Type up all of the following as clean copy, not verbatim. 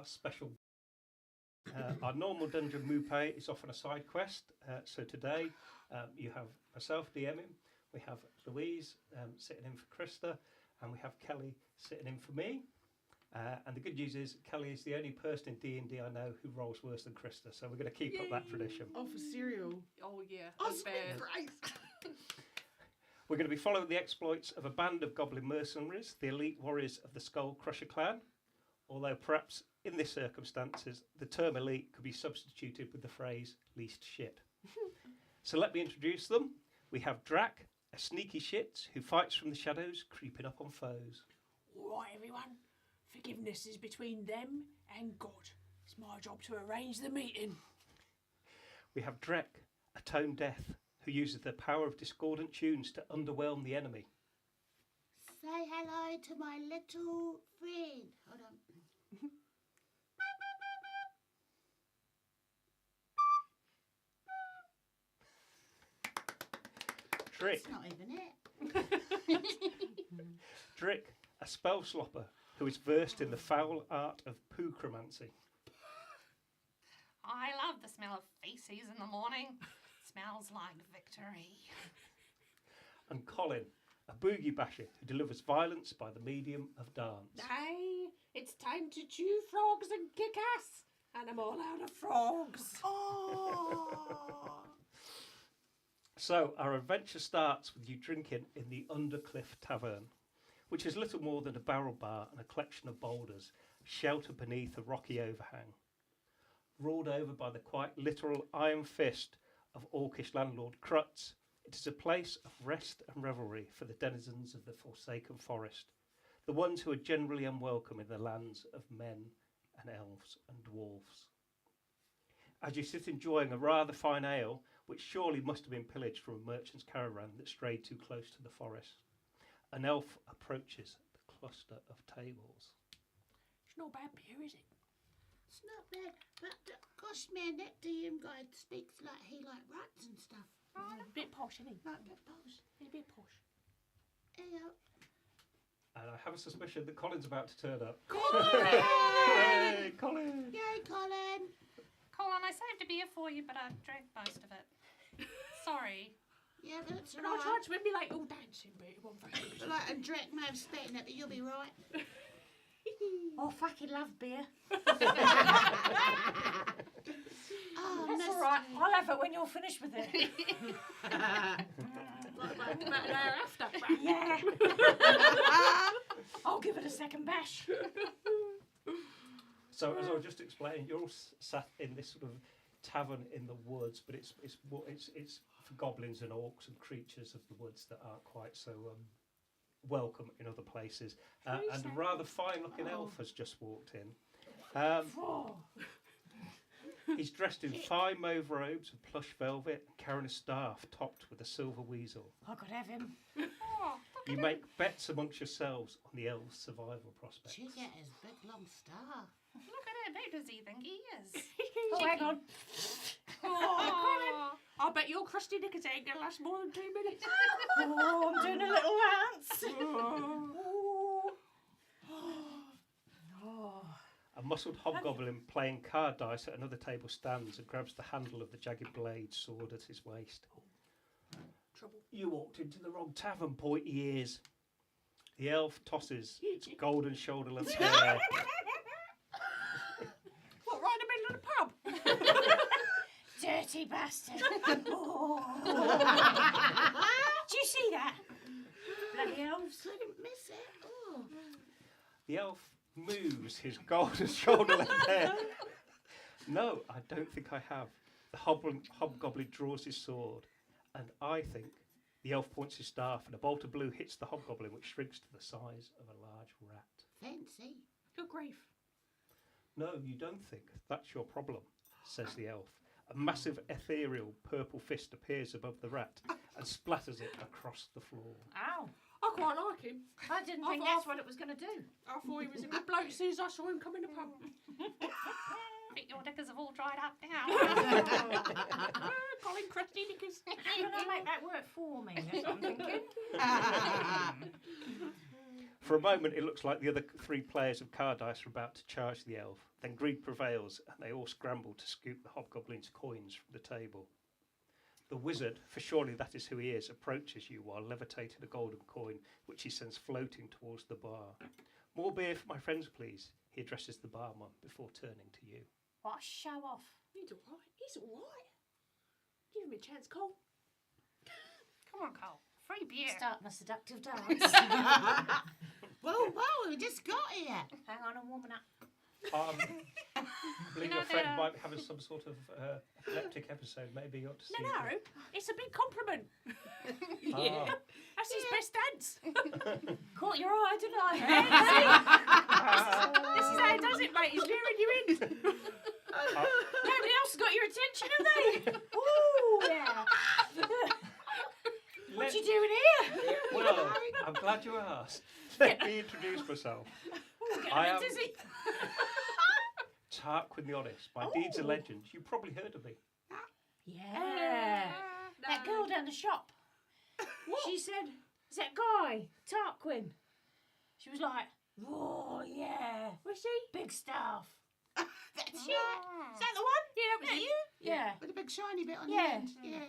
Special. Our normal dungeon Mupe is off on a side quest. So today you have myself DMing, we have Louise sitting in for Krista, and we have Kelly sitting in for me. And the good news is Kelly is the only person in D&D I know who rolls worse than Krista, so we're going to keep up that tradition. Oh, for cereal. Oh, yeah. Oh, sweet Christ. We're going to be following the exploits of a band of goblin mercenaries, the elite warriors of the Skull Crusher clan. Although perhaps in this circumstances, the term elite could be substituted with the phrase least shit. So let me introduce them. We have Drac, a sneaky shit who fights from the shadows, creeping up on foes. All right, everyone. Forgiveness is between them and God. It's my job to arrange the meeting. We have Drek, a tone deaf who uses the power of discordant tunes to underwhelm the enemy. Say hello to my little friend. Hold on. Drick, That's not even it. Drick, a spell slopper who is versed in the foul art of poocromancy. I love the smell of feces in the morning. Smells like victory. And Colin, a boogie basher who delivers violence by the medium of dance. Aye, it's time to chew frogs and kick ass. And I'm all out of frogs. Oh. So our adventure starts with you drinking in the Undercliff Tavern, which is little more than a barrel bar and a collection of boulders sheltered beneath a rocky overhang. Ruled over by the quite literal iron fist of Orcish landlord Krutz, it is a place of rest and revelry for the denizens of the forsaken forest, the ones who are generally unwelcome in the lands of men and elves and dwarves. As you sit enjoying a rather fine ale, which surely must have been pillaged from a merchant's caravan that strayed too close to the forest, an elf approaches the cluster of tables. It's not bad beer, is it? It's not bad, but gosh, man, that DM guy speaks like he like rats and stuff. Oh, a bit posh, isn't he? Like that posh. A bit posh. Hey, And I have a suspicion that Colin's about to turn up. Colin! Hey, Colin! Yay, Colin! Colin, I saved a beer for you, but I've drank most of it. Sorry. Yeah, but it's And I alright. tried to emulate all dancing, but it wasn't very good. Like, and Drake may have spat in it, but you'll be right. Oh, fucking love beer. Oh, That's all right. I'll have it when you're finished with it. Like about an hour after. Yeah. I'll give it a second bash. So as I was just explaining, you're all sat in this sort of tavern in the woods, but it's for goblins and orcs and creatures of the woods that aren't quite so welcome in other places. And a rather fine-looking elf has just walked in. He's dressed in fine mauve robes of plush velvet and carrying a staff topped with a silver weasel. I could have him. Oh, You make bets amongst yourselves on the elf's survival prospects. Check out his big long staff. look at him. Who does he think he is? Oh, hang on. Oh, I bet your crusty knickers ain't gonna last more than 2 minutes. Oh, I'm doing a little dance. Oh. A muscled hobgoblin playing card dice at another table stands and grabs the handle of the jagged blade sword at his waist. Trouble. You walked into the wrong tavern, pointy ears. The elf tosses its golden shoulder-length hair. What, right in the middle of the pub? Dirty bastard. Oh. Do you see that? Bloody elves. Couldn't miss it. Oh. The elf moves his golden shoulder-length hair. No, I don't think I have. The hobgoblin draws his sword, and I think the elf points his staff, and a bolt of blue hits the hobgoblin, which shrinks to the size of a large rat. Fancy. Good grief. No, you don't think. That's your problem, says the elf. A massive ethereal purple fist appears above the rat and splatters it across the floor. Ow. I quite like him. I didn't think that's what it was going to do. I thought he was a good bloke as soon as I saw him come in the pub. bet your knickers have all dried up now. Colin crusty knickers. Can I make that work for me? That's what I'm thinking. For a moment, it looks like the other 3 players of card dice are about to charge the elf. Then greed prevails, and they all scramble to scoop the hobgoblin's coins from the table. The wizard, for surely that is who he is, approaches you while levitating a golden coin, which he sends floating towards the bar. More beer for my friends, please, he addresses the barman before turning to you. What a show off. He's all right. He's all right. Give him a chance, Cole. Come on, Cole. Free beer. Start my seductive dance. Whoa, we just got here. Hang on, I'm warming up. I believe know, your friend no. might be having some sort of epileptic episode. Maybe you ought to see. No, it's a big compliment. Ah. That's his best dance. Caught your eye, didn't I? This is how he does it, mate. He's luring you in. Nobody else has got your attention, have they? Ooh, yeah. What you doing here? Well, I'm glad you asked. Let me introduce myself. I am Dizzy. Tarquin the Honest. My deeds are legends. You probably heard of me. Yeah. That girl down the shop. She said, is that guy, Tarquin? She was like, oh, yeah. Was she? Big stuff. That's you. Is that the one? Yeah, was it you? Yeah. With a big shiny bit on Yeah. the end. Yeah.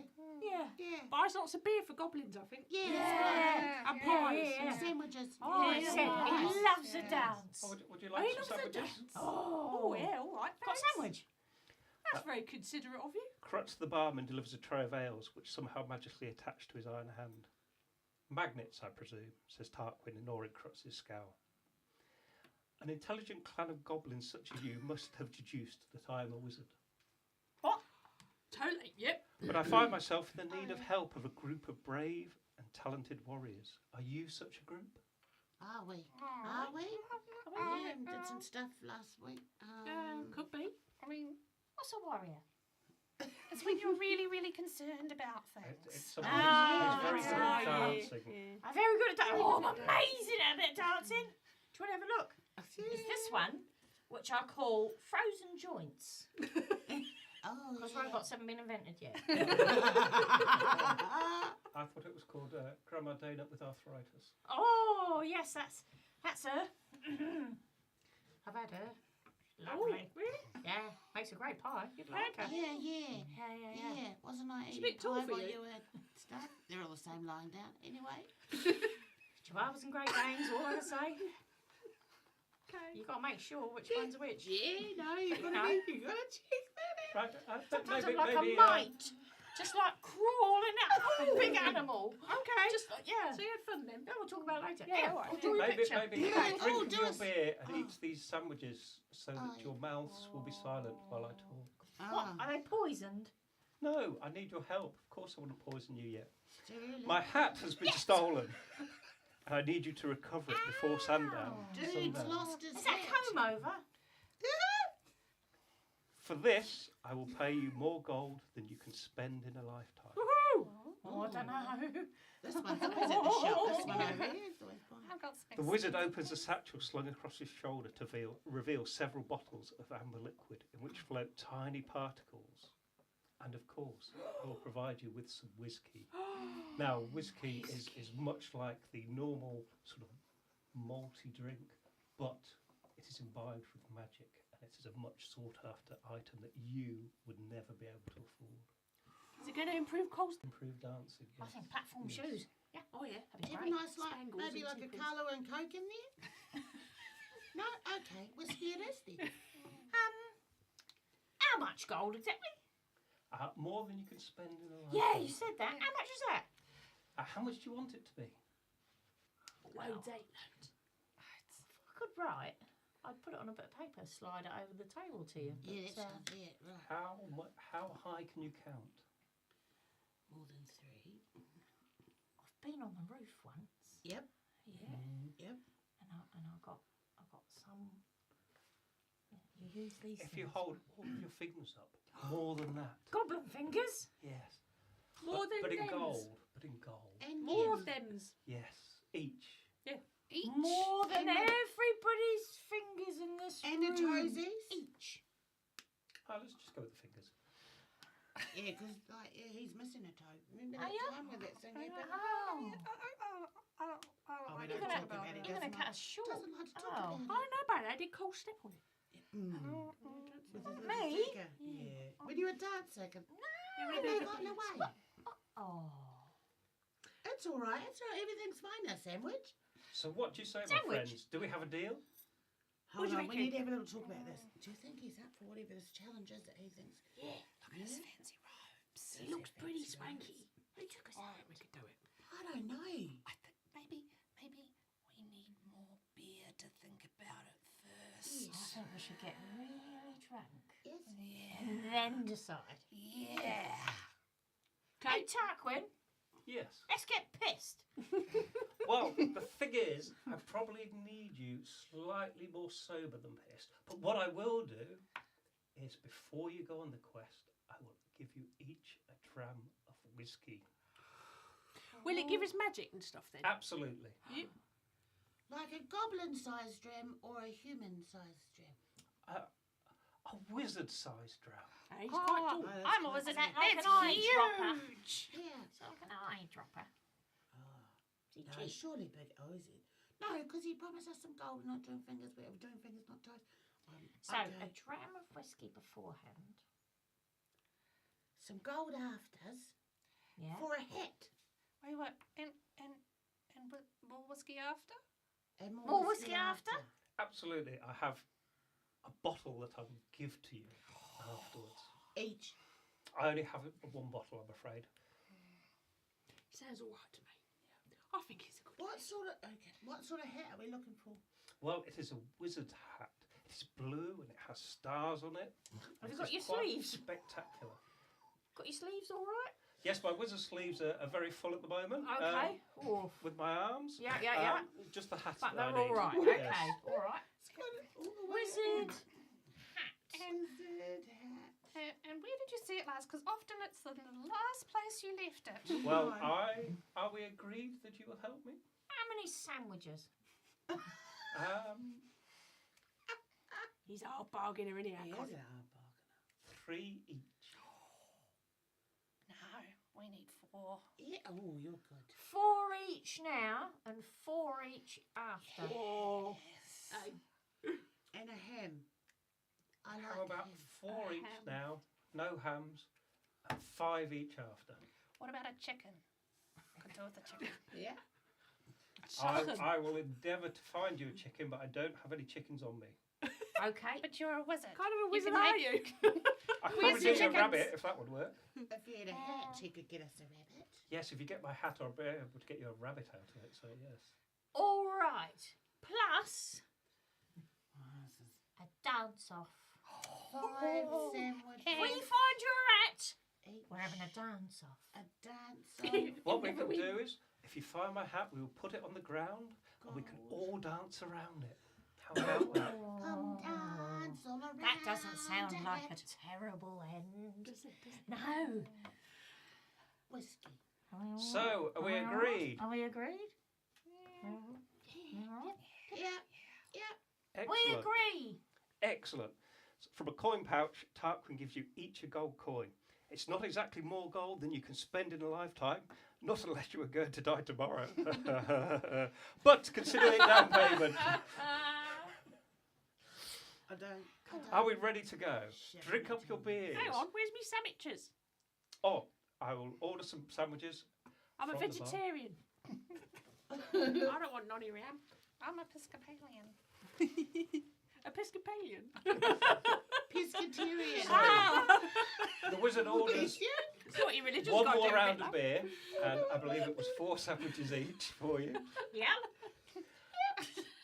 Yeah. Buys lots of beer for Goblinz, I think. Yeah. Yeah. And pies. Yeah. And sandwiches. Oh, He yeah. said he loves a dance. Oh, would you Oh, like he some loves a sandwiches? dance. Oh, Oh, yeah, all right. Got a thanks. sandwich? That's very considerate of you. Crutz the barman delivers a tray of ales, which somehow magically attached to his iron hand. Magnets, I presume, says Tarquin, ignoring Crutz's scowl. An intelligent clan of goblins such as you must have deduced that I am a wizard. Totally, yep. But I find myself in the need of help of a group of brave and talented warriors. Are you such a group? Are we? Are we? Yeah, and did some stuff last week. Could be. I mean, what's a warrior? It's when you're really, really concerned about things. It's someone Ah, who's very good right. at dancing. I'm very good at dancing. Oh, I'm amazing at a bit of dancing. Do you want to have a look? It's this one, which I call frozen joints. Oh, Because robots haven't been invented yet. I thought it was called Grandma Donut with arthritis. Oh, yes, that's her. I've had her. Lovely. Really? Yeah, makes a great pie. You'd like her. Yeah. Yeah. Wasn't I It's a eating bit tall pie for while you. you were stuff? They're all the same lying down. Anyway. Chihuahuas and Great Danes, all I say. Okay. You've got to make sure which one's which. Yeah, no, you've got No. you got to check that. Right, Sometimes maybe, I'm like maybe, a mite. Just like crawling out of a big animal. Okay. Just like, yeah. So you had fun then? Yeah, we'll talk about it later. Yeah, Yeah, all right. I'll draw you a maybe, picture. maybe Yeah, drink oh, of do your us. beer and Oh. eat these sandwiches so that Oh, your mouths will be silent while I talk. What? Are they poisoned? No, I need your help. Of course I wouldn't poison you yet. Really? My hat has been stolen. And I need you to recover it before sundown. Dude's Sundown. lost his Is that hat. comb over? For this, I will pay you more gold than you can spend in a lifetime. Woohoo! Oh, I don't know. This one's always at the shop. This one over here is always fine. I've got The space. wizard opens a satchel slung across his shoulder to reveal several bottles of amber liquid in which float tiny particles. And of course, I will provide you with some whiskey. Now, whiskey is much like the normal sort of malty drink, but it is imbibed with magic, and it is a much sought after item that you would never be able to afford. Is it going to improve Cole's? Improved dancing. I Yes. think platform Yes. shoes. Yeah. Oh, yeah. That'd be Do you have great. a nice, like, Spangles maybe and like a tippers. colour and Coke in there? No? Okay, whiskey it is then. How much gold exactly? More than you can spend in a Yeah, lifetime. you said that. How much is that? How much do you want it to be? Loads, Well, if I could write, I'd put it on a bit of paper, slide it over the table to you. Yeah, But, that's it, right. How high can you count? More than 3. I've been on the roof once. Yep. Yeah. Yep. And I got some. You use these. If you things. hold all of your fingers up, more than that. Goblin fingers. Yes. More than but in thems. gold. But in gold. And More yes. of them's. Yes. Each. Each. More than And- everybody's fingers in this And the room. toesies. Each. Let's just go with the fingers. Yeah, because like he's missing a toe. Remember Oh, that yeah? time with that singing? Oh. Oh, we You're don't gonna- talk about it. You're going to doesn't cut us short. Doesn't like to talk Oh. I about it. don't know about it. I did cold step on it. With his little Me? finger. Yeah. When you were dancing. It No, would have they been got in the way. Oh. It's all right. It's all right. Everything's fine now, Sandwich. So what do you say, my Sandwich. friends? Do we have a deal? Hold do you on, we reckon? need to have a little talk about this. Do you think he's up for whatever this challenge is that he thinks? Yeah. Look at his fancy robes. He looks pretty fancy swanky. Who took us I out? reckon we could do it. I don't know. I think maybe we need more beer to think about it first. I think we should get really drunk Yes. and then decide. Yeah. Hey, Tarquin, Yes. let's get pissed. Well, the thing is, I probably need you slightly more sober than pissed. But what I will do is, before you go on the quest, I will give you each a dram of whiskey. Will it give us magic and stuff then? Absolutely. Like a goblin-sized dram or a human-sized dram. A wizard-sized dram. He's quite tall. that's I'm quite always an small. Like that's an eyedropper. huge. Yeah. It's like an eyedropper. No, surely big. Oh, is it? No, because he promised us some gold, not doing fingers. We're doing fingers, not toes. So, a okay. dram of whiskey beforehand. Some gold afters Yeah. for a hat. Wait, what? And more whiskey after? And More whiskey after? Absolutely. I have a bottle that I will give to you afterwards. Each. I only have one bottle, I'm afraid. Sounds all right to me. I think it's a good. What sort of hat are we looking for? Well, it is a wizard's hat. It's blue and it has stars on it. Have you It got is your quite sleeves? Spectacular. Got your sleeves all right? Yes, my wizard sleeves are very full at the moment. Okay. Oof. With my arms. Yeah, yeah, yeah. Just the hat. But that I they're all need. right. Yes. Okay. All right. It's got it all the way Wizard on. And Wizard hat. and where did you see it last? Because often it's the last place you left it. Well, are we agreed that you will help me? How many sandwiches? He's our bargainer anyhow. He is Colin. a hard bargainer. 3 each. No, we need 4. Yeah. Oh, you're good. 4 each now and 4 each after. Oh. And a ham. I like How about ham. 4 each ham. now, no hams, and 5 each after? What about a chicken? Could do with a chicken. Yeah. I will endeavour to find you a chicken, but I don't have any chickens on me. Okay. But you're a wizard. Kind of a You wizard, can are make- you? I could Where's probably the do a chickens? rabbit if that would work. If you had a hat, you could get us a rabbit. Yes, if you get my hat, I'll be able to get you a rabbit out of it. So yes. All right. Plus a dance off. 5 sandwiches. If we find your hat, Each. we're having a dance off. A dance off. What we can do is, if you find my hat, we will put it on the ground and we can all dance around it. How about that? Come dance all around. That doesn't sound the like a hat. terrible end. Does it? No. Whiskey. So, are we agreed? Are we agreed? Yeah. Yeah. We Excellent. agree. Excellent. So from a coin pouch, Tarquin gives you each a gold coin. It's not exactly more gold than you can spend in a lifetime, not unless you were going to die tomorrow. But consider it down payment. I don't. Are we ready to go? Drink up your beers. Hang on, where's me sandwiches? Oh, I will order some sandwiches. I'm a From the bar. vegetarian. I don't want nonny ram. I'm Episcopalian. Episcopalian. Pescatarian. Ah! The wizard orders It's not your religious one goddamn more round bit, of beer, and I believe it was 4 sandwiches each for you. Yeah.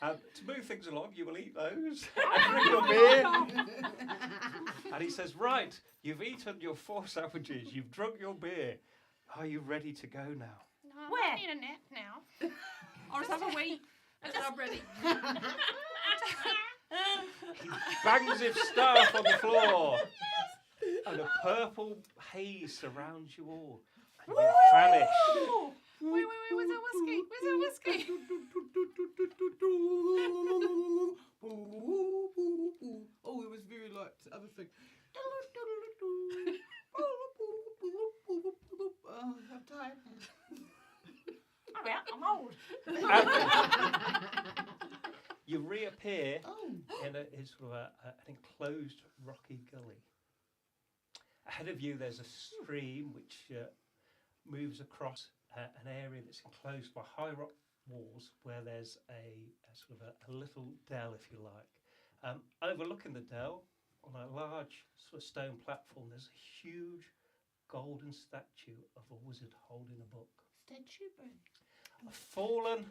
To move things along, you will eat those and drink your beer. And he says, right, you've eaten your 4 sandwiches, you've drunk your beer. Are you ready to go now? No, I Where? need a nap now. I'll just have a wee, and then I'm ready. He bangs his staff on the floor. And a purple haze surrounds you all. And you vanish. Wait, where's our whiskey? Where's our whiskey? Oh, it was very like the other thing. Oh, I'm tired. Hurry up, I'm old. You reappear Oh. in sort of an enclosed rocky gully. Ahead of you, there's a stream which moves across an area that's enclosed by high rock walls, where there's a sort of a little dell, if you like. Overlooking the dell, on a large sort of stone platform, there's a huge golden statue of a wizard holding a book. Statue bird. A fallen,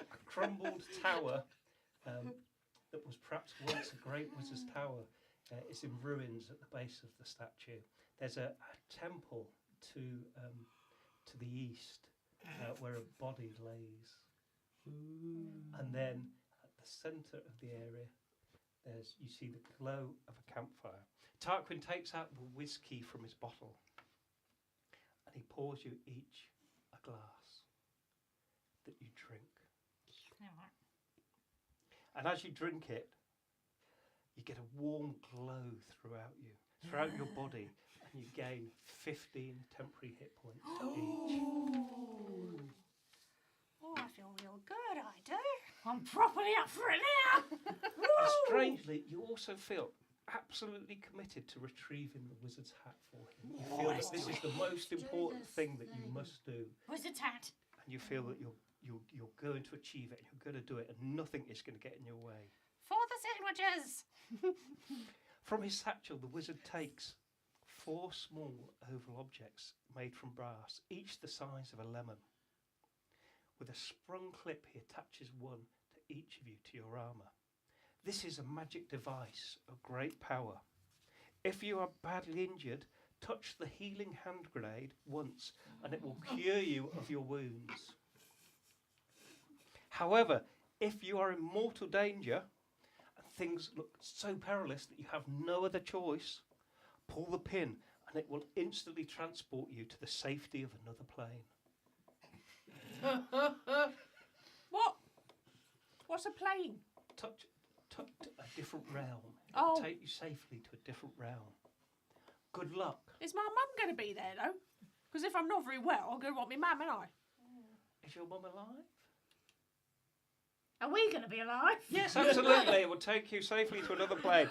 a crumbled tower that was perhaps once a great wizard's tower. It's in ruins at the base of the statue. There's a temple to the east where a body lays. And then at the centre of the area, you see the glow of a campfire. Tarquin takes out the whiskey from his bottle and he pours you each a glass that you drink. And as you drink it, you get a warm glow throughout your body, and you gain 15 temporary hit points each. Oh, I feel real good, I do. I'm properly up for it now. And strangely, you also feel absolutely committed to retrieving the wizard's hat for him. You feel that this is the most important thing that you must do, Wizard's hat. and you feel that you're going to achieve it, and you're going to do it, and nothing is going to get in your way. For the sandwiches. From his satchel, the wizard takes 4 small oval objects made from brass, each the size of a lemon. With a sprung clip, he attaches one to each of you to your armour. This is a magic device of great power. If you are badly injured, touch the healing hand grenade once and it will cure you of your wounds. However, if you are in mortal danger and things look so perilous that you have no other choice, pull the pin and it will instantly transport you to the safety of another plane. What? What's a plane? Touch a different realm. It Oh. will take you safely to a different realm. Good luck. Is my mum going to be there though? Because if I'm not very well, I'm going to want my mum, ain't I? Is your mum alive? Are we going to be alive? Yes, absolutely. It will take you safely to another plane.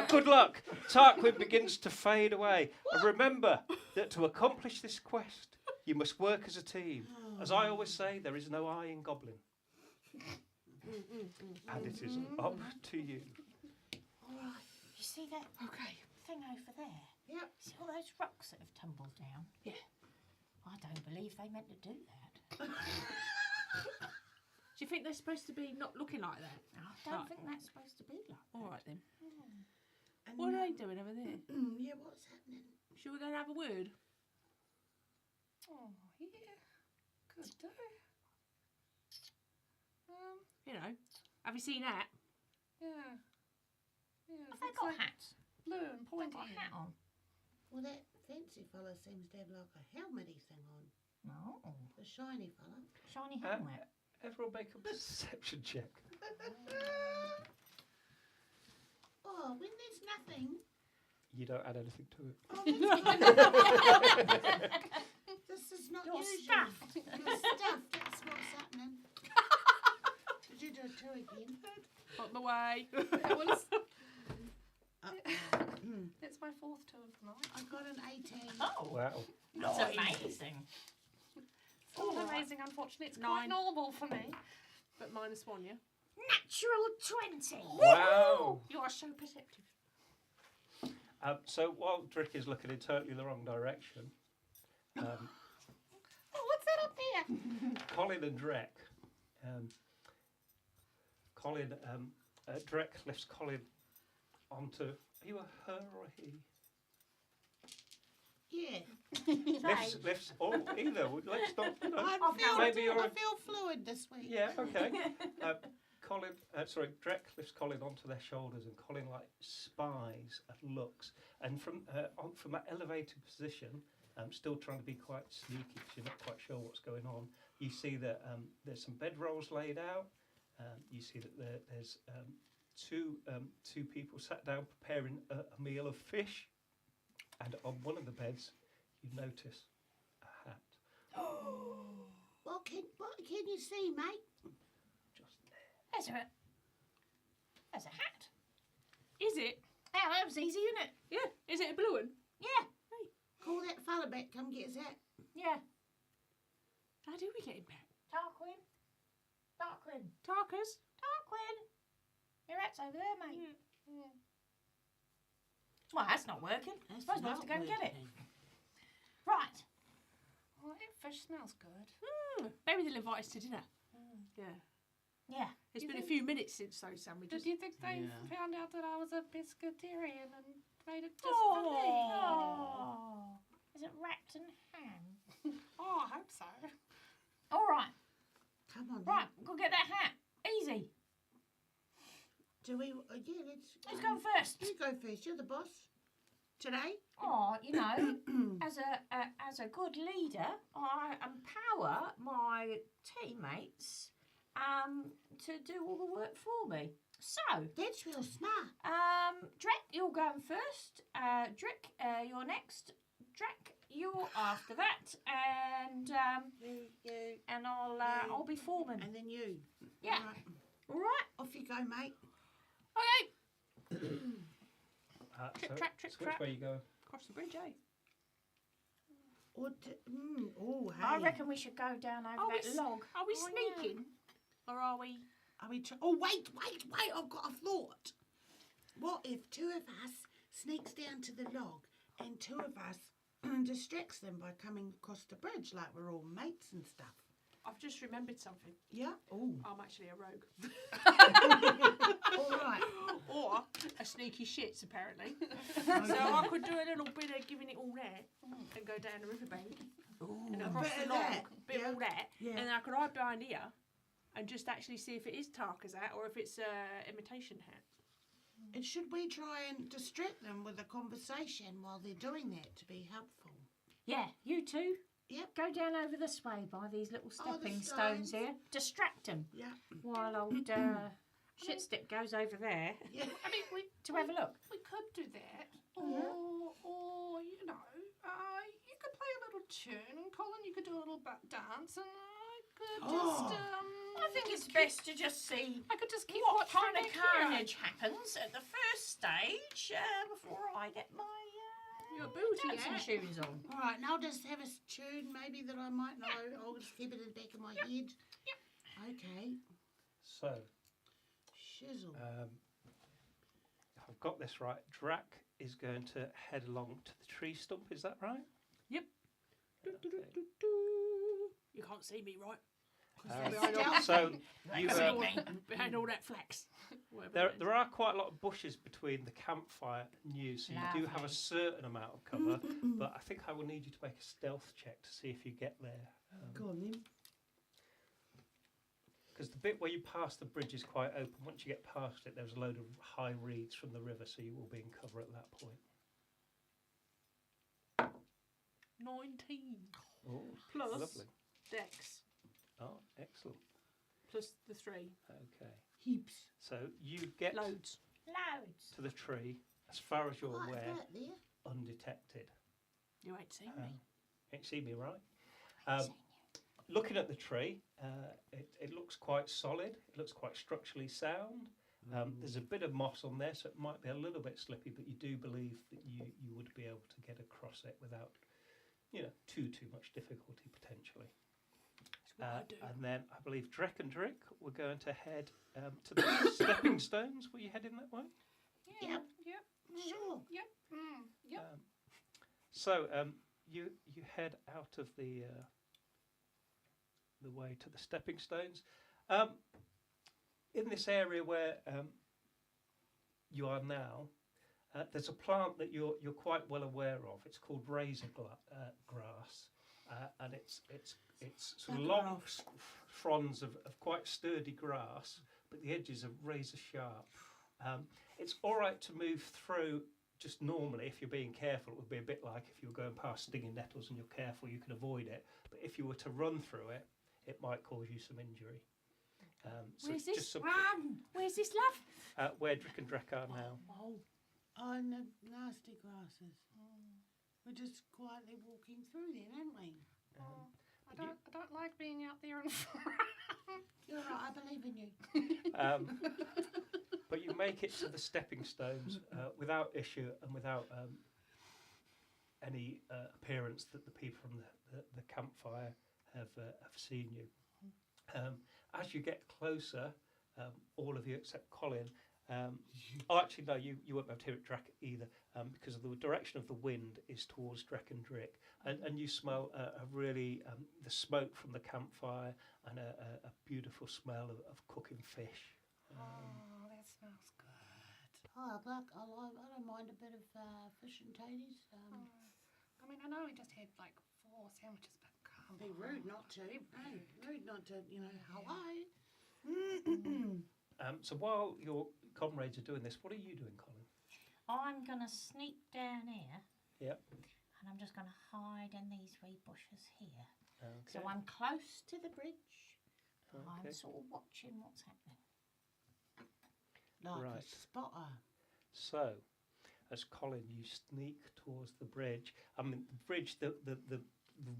Good luck. Tarquin begins to fade away. And remember that to accomplish this quest, you must work as a team. As I always say, there is no I in Goblin. And it is up to you. You see that thing over there? Yep. See all those rocks that have tumbled down? Yeah. I don't believe they meant to do that. Do you think they're supposed to be not looking like that? I don't Right. think that's supposed to be like that. All right then. And What are they doing over there? yeah, what's happening? Should we go and have a word? Oh, yeah. Could do. You know, have you seen that? Yeah. Yeah. Have they got hats? blue and They've pointy? got a hat on. Well, that fancy fella seems to have like a helmety thing on. No. The shiny fella. Shiny helmet. Everyone make a perception check. Oh, when there's nothing. You don't add anything to it. Oh, this is not You're usual. stuffed. You're stuffed. That's what's happening. Did you do it too again? Put them away. Well, Uh, it's my 4th two of the night. I got an 18. Oh, Wow. that's Nice. amazing. It's not amazing, unfortunately. It's 9. quite normal for me. But -1, yeah. Natural 20. Wow. You are so perceptive. So while Drick is looking in totally the wrong direction, Oh, what's that up there? Colin and Drek. Drek lifts Colin onto. Are you a her or a he? Yeah. Lifts. Oh, either. Let's not. You know. I Maybe you're a- feel fluid this week. Yeah. Okay. Drek lifts Colin onto their shoulders, and Colin spies and looks, and from that elevated position, still trying to be quite sneaky because you're not quite sure what's going on. You see that there's some bedrolls laid out. You see that there's two people sat down preparing a meal of fish, and on one of the beds you notice a hat What can you see, mate? just there. There's a hat. Is it? Oh, that was easy, isn't it? Yeah. Is it a blue one? Yeah. Call that fella back. Come get his hat. Yeah. How do we get him back? Tarquin. Tarquin. Tarkus? Tarquin. Your hat's over there, mate. Yeah. Well, that's not working. I suppose we'll have to go and get it. Right. Well, it fish smells good. Maybe they'll invite us to dinner. Yeah. Yeah. It's You been a think- few minutes since those sandwiches. Did you think they Yeah. found out that I was a biscuitarian and made it just Oh. funny? Oh. Is it wrapped in ham? Oh, I hope so. All right. Come on. Right, go get that hat. Easy. Do we? Yeah, let's. Who's going first? You go first. You're the boss. Today. Oh, you know, as a good leader, I empower my teammates to do all the work for me. So, That's real smart. Drek, you're going first. Drick, you're next. Drek, you're after that, and You. and I'll be foreman. And then you. Yeah. Right. All right. Off you go, mate. Okay. Trip, trap, trip, so trap. which way you go? Across the bridge, eh? Oh, hey. I reckon we should go down over Are we that s- log. Are we Oh, yeah. sneaking? Or are we... Are we? Oh, wait! I've got a thought. What if two of us sneaks down to the log and two of us distracts them by coming across the bridge like we're all mates and stuff? I've just remembered something. Yeah. Oh. I'm actually a rogue. All right. Or a sneaky shits, apparently. So I could do a little bit of giving it all that and go down the riverbank and a across bit the of log, that, bit yeah. of all that, Yeah. and then I could hide behind here and just actually see if it is Tarka's hat or if it's a imitation hat. And should we try and distract them with a conversation while they're doing that to be helpful? Yeah, you two. Yep. Go down over this way by these little Oh, the stepping stones stones. here. Distract them Yeah. while old shitstick goes over there Yeah. I mean, to have a look. we could do that. Yeah. Or you know, you could play a little tune, and Colin, you could do a little dance, and I could just. I think it's best to just see I could just keep what watching kind of back here. carnage happens at the first stage before I get my Your booty dancing hat. shoes on. All right, and I'll just have a tune maybe that I might know. I'll just keep it in the back of my head. Yep. Okay. So, Shizzle. if I've got this right, Drac is going to head along to the tree stump, is that right? Yep. Okay. You can't see me, right? So, you, Behind all that flax. Whatever that is. there are quite a lot of bushes between the campfire and you, so you do have a Lovely. certain amount of cover, but I think I will need you to make a stealth check to see if you get there. Go on then. Because the bit where you pass the bridge is quite open. Once you get past it, there's a load of high reeds from the river, so you will be in cover at that point. 19 Oh, plus lovely. Dex Oh, excellent. plus the 3. Okay. Heaps. So you get Loads. Loads. to the tree, as far as you're Quite aware, that there. undetected. You ain't seen Um, me. ain't seen me, right? Looking at the tree, it looks quite solid. It looks quite structurally sound. There's a bit of moss on there, so it might be a little bit slippy, but you do believe that you would be able to get across it without, too much difficulty potentially. That's what I do. And then I believe Drek and Drick were going to head to the stepping stones. Were you heading that way? Yeah. Yep. Yep. Sure. Yep. Yep. So you head out of the way to the stepping stones. In this area where you are now, there's a plant that you're quite well aware of. It's called razor grass, and it's sort of long fronds of quite sturdy grass, but the edges are razor sharp. It's all right to move through just normally if you're being careful. It would be a bit like if you were going past stinging nettles and you're careful, you can avoid it. But if you were to run through it, it might cause you some injury. So Where's it's this? just some, Run. Where's this, love? where Drick and Drek are now. Oh. Oh, and the nasty grasses. We're just quietly walking through then, aren't we? Oh, I don't like being out there in front. You're right, I believe in you. But you make it to the stepping stones without issue and without any appearance that the people from the campfire have seen you. As you get closer, all of you except Colin. Actually, no, you won't be able to hear it, Drac, either, because of the direction of the wind is towards Drek and Drick, and you smell a really the smoke from the campfire and a beautiful smell of cooking fish. Oh, that smells good. Oh, I don't mind a bit of fish and tatties. I mean, I know we just had like 4 sandwiches, but come Be on. rude not to. Hey, rude not to, hello. So while your comrades are doing this, what are you doing, Colin? I'm going to sneak down here. Yep. And I'm just going to hide in these wee bushes here. Okay. So I'm close to the bridge. I'm Okay. sort of watching what's happening. Like Right. a spotter. So, as Colin, you sneak towards the bridge. I mean, the bridge, the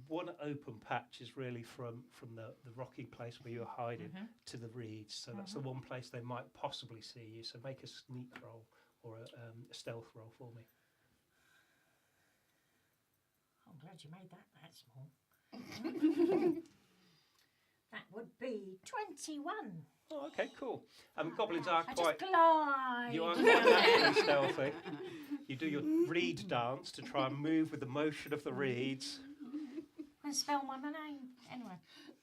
one open patch is really from the rocky place where you're hiding to the reeds. So that's the one place they might possibly see you. So make a sneak roll or a stealth roll for me. I'm glad you made that small. That would be 21. Oh, okay, cool. Goblins are I quite. just glide. You are quite naturally stealthy. You do your reed dance to try and move with the motion of the reeds. And spell my name. Anyway.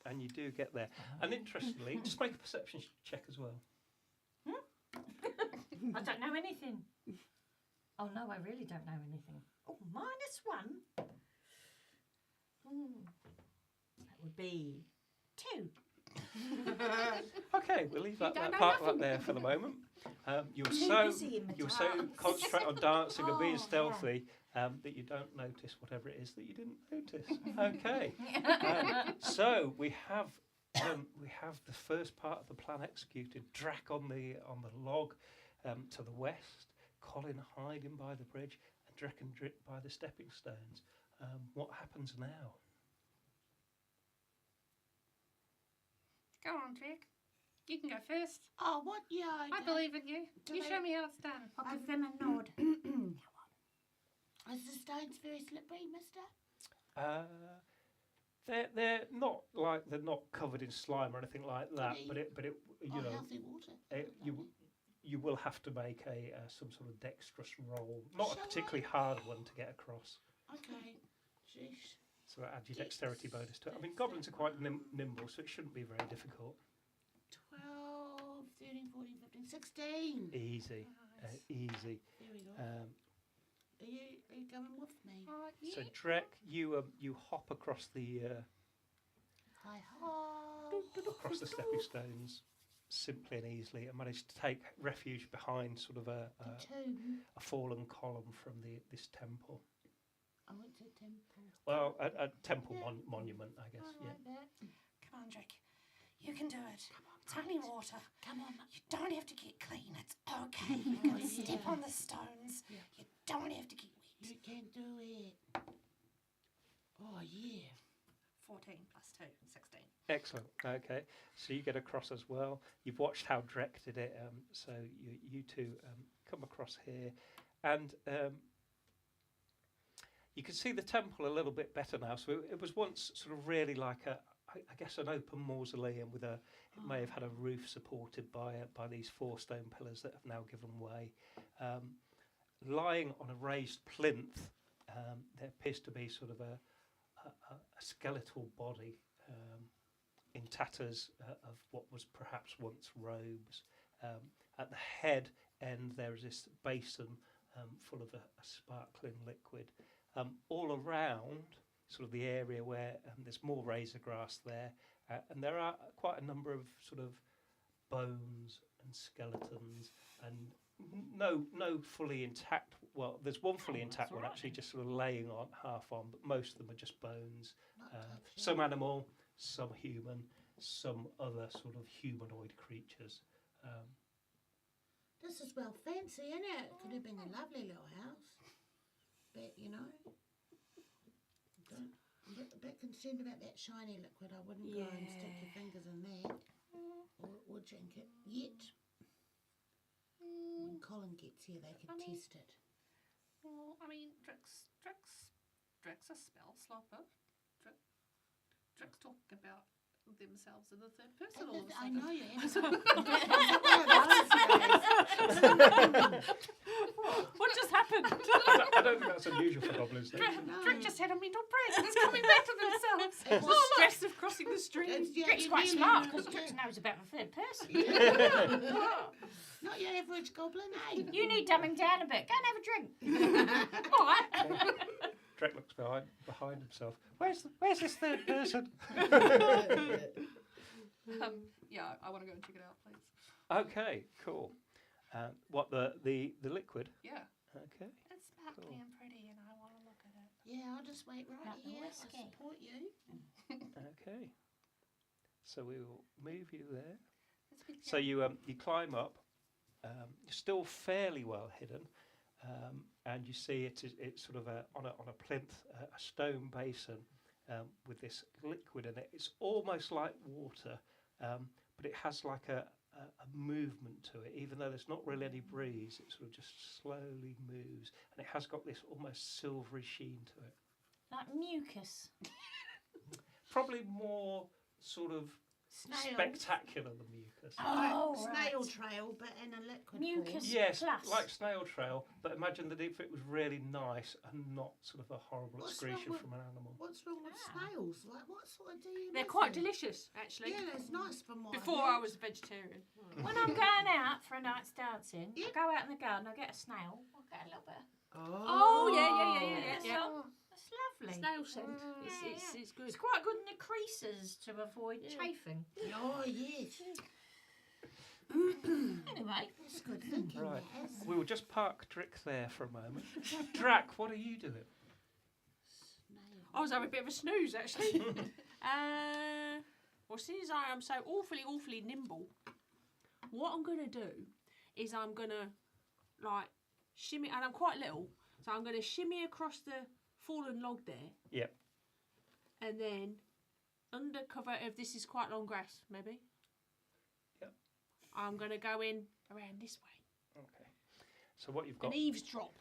And you do get there. And interestingly, just make a perception check as well. I don't know anything. Oh no, I really don't know anything. Oh, -1. That would be 2. Okay, we'll leave that don't know part nothing. there for the moment. You're Too so busy in my dance. concentrate on dancing and being Oh, stealthy that you don't notice whatever it is that you didn't notice. Okay, so we have the first part of the plan executed. Drac on the log to the west, Colin hiding by the bridge, and Drek and Drick by the stepping stones. What happens now? Go on, Drake. You can go first. Oh, what? Yeah, I believe in you. Do You they- show me how it's done. I'll give them a nod. Is the stones very slippery, mister? They're not covered in slime or anything like that, but it you know Healthy water. you will have to make some sort of dexterous roll, not a Shall particularly hard one to get across. Okay. Jeez. So add your dexterity bonus to it. I mean, goblins are quite nimble, so it shouldn't be very difficult. 12, 13, 14, 15, 16. Easy, easy. There we go. Um, Are you coming with me? Yeah. So Drek, you hop across the Hi-ho. stepping stones simply and easily, and manage to take refuge behind sort of a Tomb. fallen column from this temple. I went to temple. Well, a temple Yeah. monument, I guess. I Yeah. like that. Come on, Drake. You can do it. It's only water. Come on. You don't have to get clean. It's okay. You can Oh, step yeah. on the stones. Yeah. You don't have to get wet. You can do it. Oh, yeah. 14 plus 2, 16. Excellent. Okay, so you get across as well. You've watched how Drek did it, so you two come across here, and you can see the temple a little bit better now. So it was once sort of really like I guess an open mausoleum with it may have had a roof supported by these 4 stone pillars that have now given way. Lying on a raised plinth, there appears to be sort of a skeletal body in tatters of what was perhaps once robes. At the head end, there is this basin full of a sparkling liquid. All around, sort of the area where there's more razor grass there, and there are quite a number of sort of bones and skeletons, and no fully intact. Well, there's one fully intact one actually, just sort of laying on half on, but most of them are just bones. Some animal, some human, some other sort of humanoid creatures. This is well fancy, isn't it? Could have been a lovely little house. But, concerned about that shiny liquid. I wouldn't go and stick your fingers in there or drink it yet. When Colin gets here, they can test it. Well, I mean, Drix a spell slopper. Drix talking about themselves in the third person all of a I sudden. know you. What just happened? I don't think that's unusual for goblins. Though. Drix just had a mental break and it's coming back to themselves. It's the stress of crossing the stream. Drix quite smart because Drix knows about the third person. Not your average goblin, eh? You need dumbing down a bit. Go and have a drink. All right. Drek looks behind himself. Where's this third person? Yeah, I want to go and check it out, please. Okay, cool. What the liquid? Yeah. Okay. It's sparkly and pretty and I want to look at it. Yeah, I'll just wait right Like the here. I whiskey. support you. Okay. So we will move you there. It's big, So you climb up. You're still fairly well hidden, and you see it's sort of on a plinth, a stone basin with this liquid in it. It's almost like water, but it has like a movement to it. Even though there's not really any breeze, it sort of just slowly moves, and it has got this almost silvery sheen to it. Like mucus. Probably more sort of Snail. spectacular than mucus. Oh, Snail right. trail, but in a liquid Mucus. form. Yes, Plus. like snail trail, but imagine that if it was really nice and not sort of a horrible What's wrong excretion with- from an animal. What's wrong with Ah. snails? Like, what sort of do you They're miss quite them? delicious, actually. Yeah, it's nice from what Before I was a vegetarian. When I'm going out for a night's dancing, Yeah. I go out in the garden, I get a snail, I'll get a little bit. Oh, yeah. That's lovely. Snail scent. Yeah, It's good. It's quite good in the creases to avoid chafing. Oh, yes. Anyway, That's good thinking, Right. yes. We will just park Drick there for a moment. Drac, what are you doing? Snail. I was having a bit of a snooze, actually. Well, since I am so awfully nimble, what I'm going to do is I'm going to, like, shimmy, and I'm quite little, so I'm going to shimmy across the fallen log there. Yep. And then, under cover of this is quite long grass, maybe. Yep. I'm going to go in around this way Okay. So what you've got, and eavesdrop.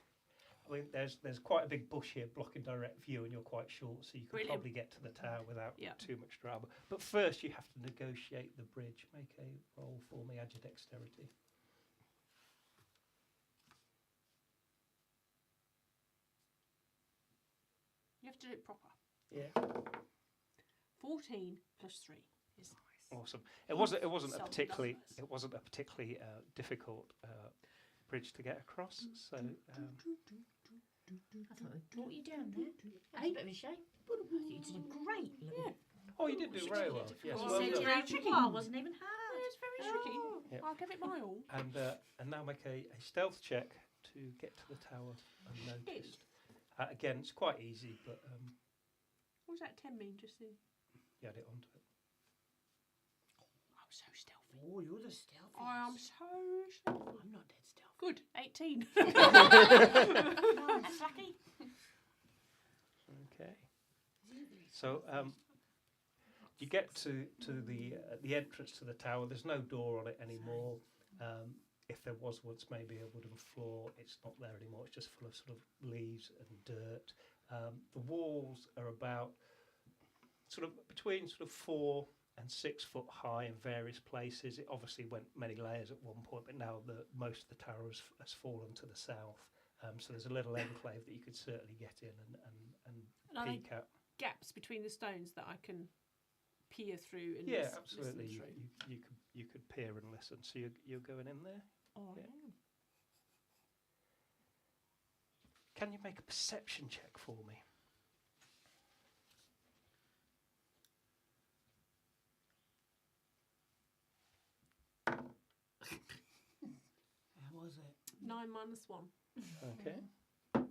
I mean, there's quite a big bush here blocking direct view, and you're quite short, so you can Brilliant. probably get to the tower without Yeah. too much drama. But first, you have to negotiate the bridge. Make a roll for me, add your dexterity. You have to do it proper. Yeah. 14 plus 3 is Awesome. It wasn't a Solid particularly numbers. difficult bridge to get across. So I thought we brought you down there. That's a bit of a shame. You did great. Yeah. oh, you did do very well. Yes, Oh, well said done. you- Very tricky. Well, wasn't even hard. It's very tricky. Yep. I'll give it my all. And now make a stealth check to get to the tower unnoticed. Again, it's quite easy, but What does that 10 mean? Just the... you add it onto it. I'm so stealthy. Oh, you're the stealthy. I am so stealthy. I'm not that stealthy. Good. 18. That's lucky. Okay. So you get to the entrance to the tower. There's no door on it anymore. If there was once maybe a wooden floor, it's not there anymore. It's just full of sort of leaves and dirt. The walls are about sort of between sort of 4 and 6 foot high in various places. It obviously went many layers at one point, but now most of the tower has fallen to the south. So there's a little enclave that you could certainly get in And I and think peek at. gaps between the stones that I can peer through and Yeah, listen absolutely. through. You could peer and listen. So you're going in there. Oh, Yeah. Can you make a perception check for me? How was it? 9 minus 1. Okay. Oh.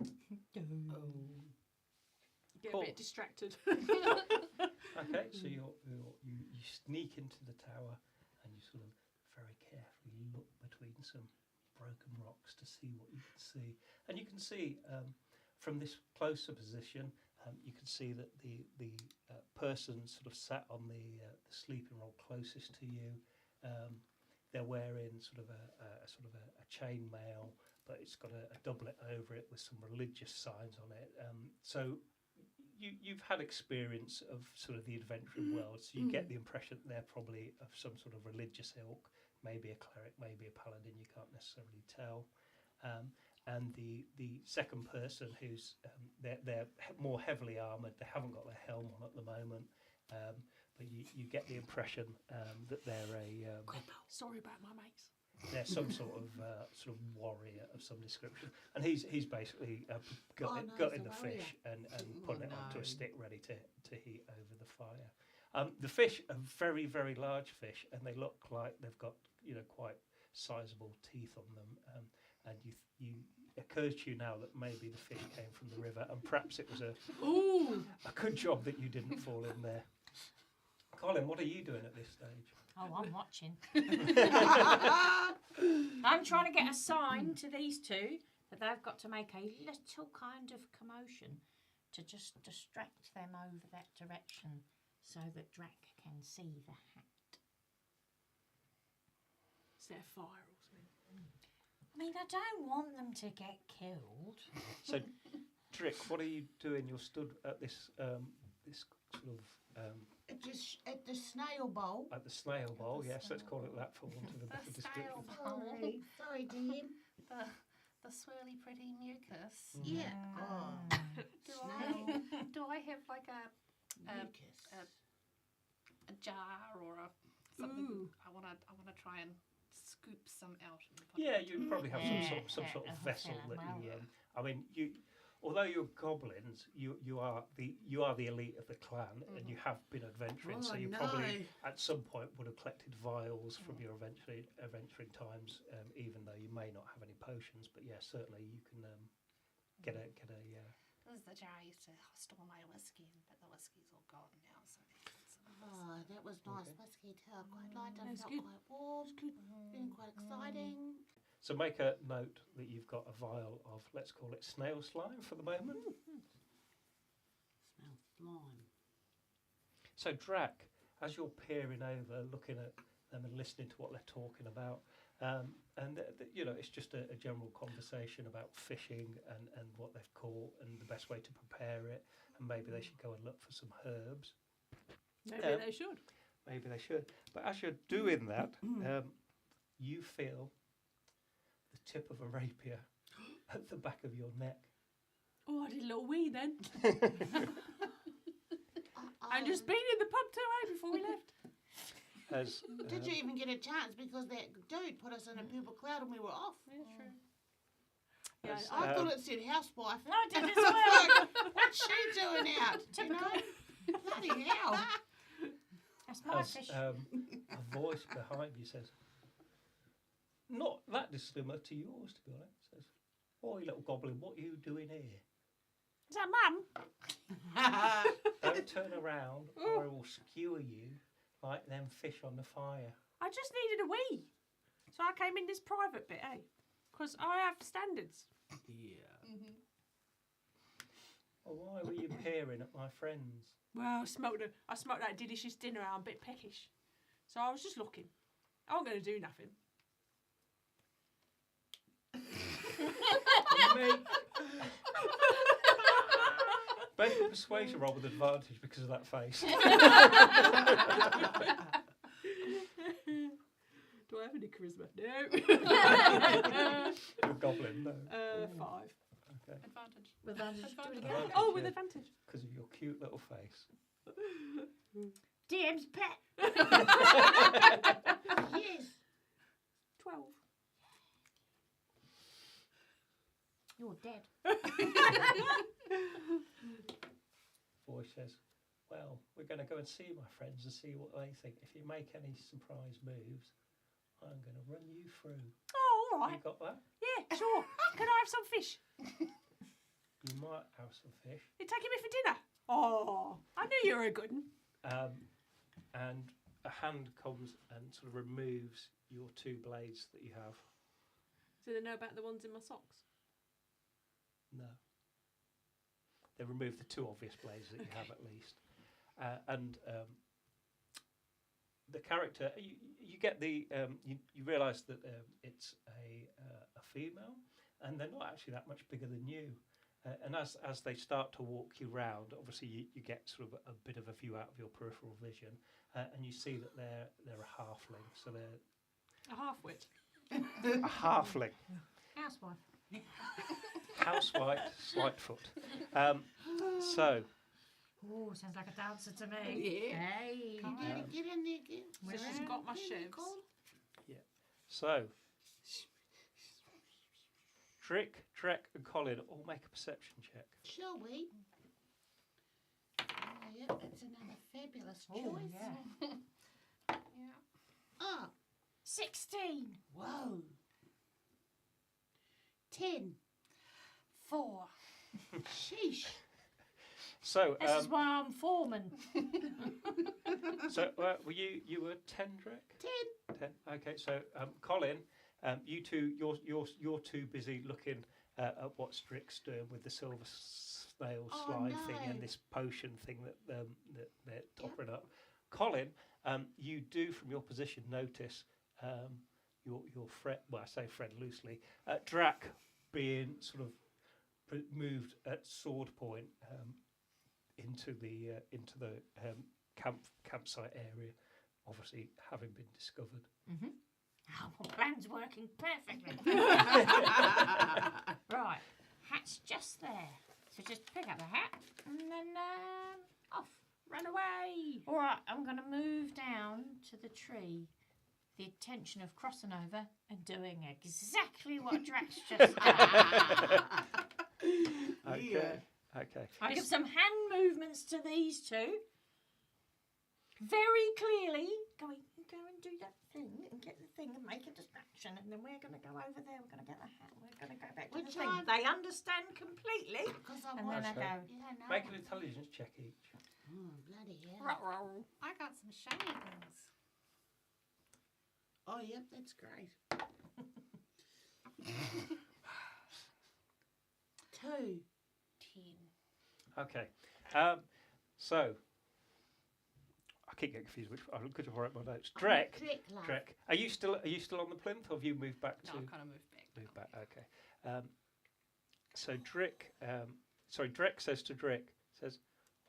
Get Cool. a bit distracted. Okay. So you sneak into the tower and you sort of very carefully look between some broken rocks to see what you can see. And you can see from this closer position You can see that the person sort of sat on the sleeping roll closest to you. They're wearing sort of a chain mail, but it's got a doublet over it with some religious signs on it. So you've had experience of sort of the adventuring world, so you get the impression that they're probably of some sort of religious ilk, maybe a cleric, maybe a paladin. You can't necessarily tell. And the second person, who's they're more heavily armoured. They haven't got their helm on at the moment, but you get the impression that they're Sorry about my mates. they're some sort of warrior of some description. And he's basically gutting the fish and putting it onto a stick ready to heat over the fire. The fish are very, very large fish, and they look like they've got quite sizable teeth on them. And you occurs to you now that maybe the fish came from the river, and perhaps it was a good job that you didn't fall in there. Colin, what are you doing at this stage? Oh, I'm watching. I'm trying to get a sign to these two that they've got to make a little kind of commotion to just distract them over that direction so that Drac can see the hat. Is there a fire or something? I mean, I don't want them to get killed. So, Drick, what are you doing? You're stood at this this sort of At the snail bowl. at the snail bowl. Yes, let's call it that for want of a better description. Sorry, dear. The swirly pretty mucus. Yeah. Oh, snail Do I have like a mucus. jar or something? Ooh. I wanna try and scoop some out. And put Yeah, it you'd probably have some sort of vessel that you. I mean, although you're goblins, you are the elite of the clan, and you have been adventuring. So you probably at some point would have collected vials from your adventuring times, even though you may not have any potions. But yeah, certainly you can get a. This is the jar I used to store my whiskey in, but the whiskey's all gone now. So Oh, that was nice whiskey too. I quite liked it. That's Felt good. quite warm. Feeling quite exciting. So make a note that you've got a vial of, let's call it snail slime for the moment. Smells slime. So Drac, as you're peering over, looking at them and listening to what they're talking about, it's just a general conversation about fishing and what they've caught and the best way to prepare it, and maybe they should go and look for some herbs. Maybe they should. Maybe they should. But as you're doing that, you feel the tip of a rapier at the back of your neck. Oh, I did a little wee then. And just been in the pub too, before we left. As, Did you even get a chance because that dude put us in a purple cloud and we were off? Yeah, true. Yeah, I thought it said housewife. No, I did as well. What's she doing out? You know? Bloody hell. That's my as fish. a voice behind you says, not that dissimilar to yours, to be honest. Says, "Oi, little goblin, what are you doing here? Is that Mum? Don't turn around, or I will skewer you like them fish on the fire." I just needed a wee. So I came in this private bit, eh? Because I have standards. Yeah. Well, why were you peering at my friends? Well, I smelt that delicious dinner out. I'm a bit peckish. So I was just looking. I wasn't going to do nothing. Make a persuasion roll with advantage because of that face. Do I have any charisma? No. You're a goblin, no. 5. Okay. advantage. Advantage. Do it again. Advantage, Oh, with yeah, advantage. because of your cute little face. DM's pet. Yes. 12. You're dead. Voice says, "Well, we're going to go and see my friends and see what they think. If you make any surprise moves, I'm going to run you through." Oh, all right. You got that? Yeah, sure. Can I have some fish? You might have some fish. You're taking me for dinner. Oh, I knew you were a good one. And a hand comes and sort of removes your 2 blades that you have. Do they know about the ones in my socks? No. they remove the two obvious blades that you have at least, and the character you get the you realise that it's a female, and they're not actually that much bigger than you. And as they start to walk you round, obviously you get sort of a bit of a view out of your peripheral vision, and you see that they're a halfling, so they're A half-wit. a halfling. Housewife. Housewife, Slightfoot. So, Oh, sounds like a dancer to me. Yeah. Hey. You gotta get in there, get. So she's got my chefs. so Drake, Drek, and Colin all make a perception check. Shall we? Yep, that's another fabulous Oh, choice. yeah. Yeah. Ah, 16. whoa. 10. 4. Sheesh. So, This is why I'm foreman. were you were 10, Drek? 10. Okay, so Colin, you two, you're too busy looking at what Strick's doing with the silver snail Oh, slide thing no. and this potion thing that they're toppering up. Colin, you do from your position notice your friend. Well, I say friend loosely. Drac being sort of moved at sword point into the campsite area, obviously having been discovered. Mm-hmm. Oh, my plan's working perfectly. Right, hat's just there. So just pick up the hat and then off. Run away. All right, I'm going to move down to the tree. The intention of crossing over and doing exactly what Drax just did. Okay. Okay. I give some hand movements to these two. Very clearly, going, go and do that thing and get the thing and make a distraction, and then we're going to go over there, we're going to get the hat, we're going to go back to Which the thing. I've- They understand completely. Because I And want. then I go, Yeah, no. Make an intelligence check each. Oh, bloody hell. I got some shiny things. Oh, yep, that's great. 2. 10. Okay. So I keep getting confused. Which I'm good to write my notes. Drek. Trick, love. Drek. Are you still on the plinth, or have you moved back No, to? I kind of moved back. Move back. Okay. So Drek. Drek says to Drek, says,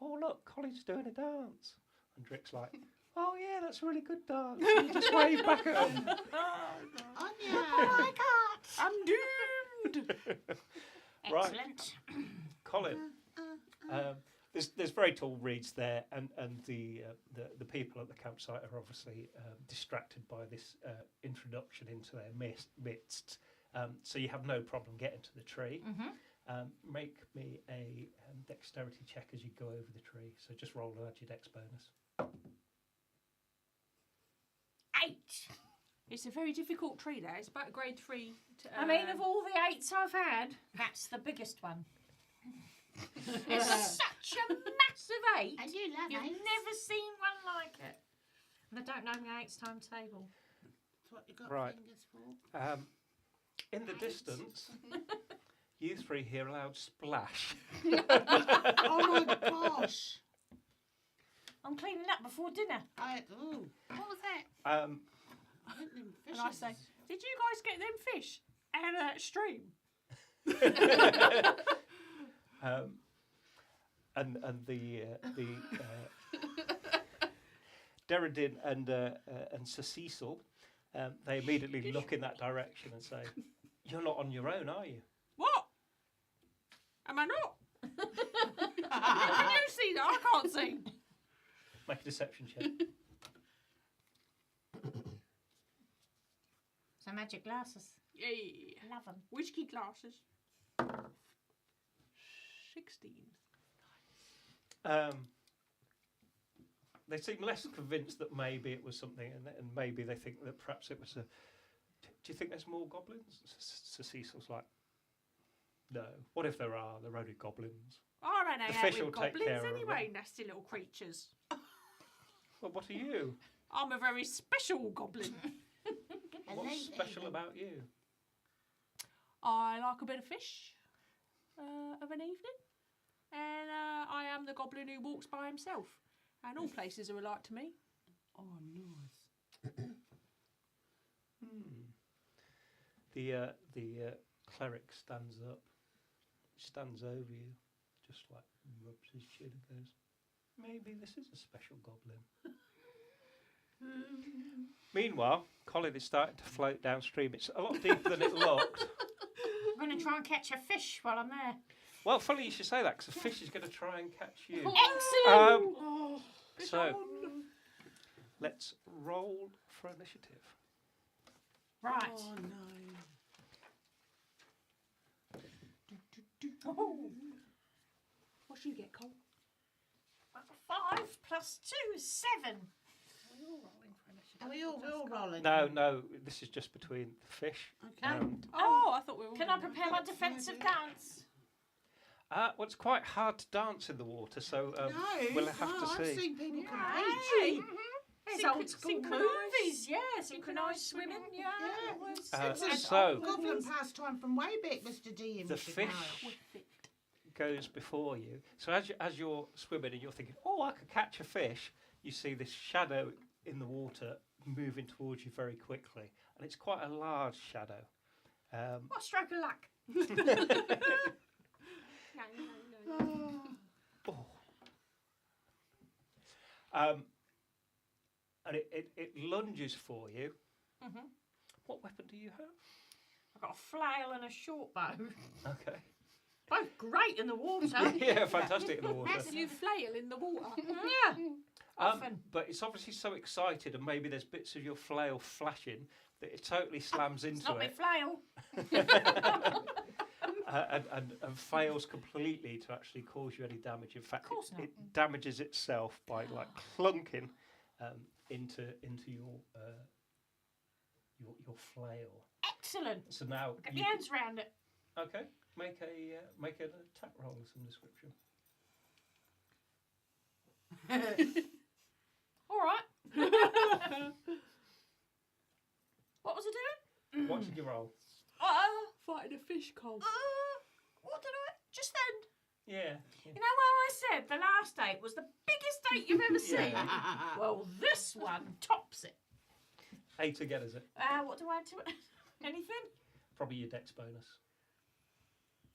"Oh look, Colin's doing a dance," and Drek's like, "Oh yeah, that's a really good dance." And you just wave back at him. Anya. I'm doomed. Right. excellent. Colin. There's very tall reeds there, and the people at the campsite are obviously distracted by this introduction into their midst. So you have no problem getting to the tree. Mm-hmm. Make me a dexterity check as you go over the tree. So just roll and add your dex bonus. 8. It's a very difficult tree there. It's about grade 3. I mean, of all the 8s I've had, that's the biggest one. It's such a massive 8. And you love You've eights. never seen one like it. And I don't know my 8's times table. That's what you got Right. fingers for. In the distance, you three hear a loud splash. Oh my gosh. I'm cleaning up before dinner. Ooh. What was that? I hit them And I fishes. say, did you guys get them fish out of that stream? And the Derridin and Sir Cecil, they immediately look in that direction and say, "You're not on your own, are you?" What? Am I not? Can you see that? I can't see. Make a deception check. So magic glasses. Yay. Love them. Whiskey glasses. 16. They seem less convinced that maybe it was something, and maybe they think that perhaps it was a. Do you think there's more goblins? Sir Cecil's like, no. What if there are? They're only goblins. I don't The hang out fish will with take goblins care of anyway, them. nasty little creatures. Well, what are you? I'm a very special goblin. What's special about you? I like a bit of fish of an evening. and I am the goblin who walks by himself. And all places are alike to me. Oh, nice. The cleric stands up, stands over you, just like rubs his chin and goes, maybe this is a special goblin. Meanwhile, Colin is starting to float downstream. It's a lot deeper than it looked. I'm going to try and catch a fish while I'm there. Well, funny you should say that, because a fish is going to try and catch you. Excellent! So, let's roll for initiative. Right. Oh, no. Oh, What you get, Cole? 5 plus 2 is 7. We're all rolling for initiative. Are we all rolling? No, this is just between the fish. Okay. And, Oh, I thought we were all Can I doing prepare my defensive dance? well, it's quite hard to dance in the water, so No. we'll have to I've see. seen people compete. Hey. There's old school synchronised. movies, yeah. Synchronised swimming, yeah. Yeah. it was- It's a so- goblin pastime from way back, Mr. D. The fish goes before you. So as you're swimming and you're thinking, oh, I could catch a fish, you see this shadow in the water moving towards you very quickly. And it's quite a large shadow. What stroke of luck? No. Oh. And it lunges for you. Mhm. What weapon do you have? I've got a flail and a short bow. Okay. Both great in the water. Yeah, fantastic in the water. You flail in the water. Yeah. Often. But it's obviously so excited, and maybe there's bits of your flail flashing that it totally slams It's into not my it flail. and fails completely to actually cause you any damage. In fact, course not. it damages itself by like clunking into your flail. Excellent. So now Get you my hands round it. okay. Make an attack roll of some description. All right. What was I doing? What did you roll? Fighting a fish, Cole. What did I? Just then. Yeah. You know how I said the last date was the biggest date you've ever seen? Yeah. Well, this one tops it. 8 again, is it? What do I add to it? Anything? Probably your dex bonus.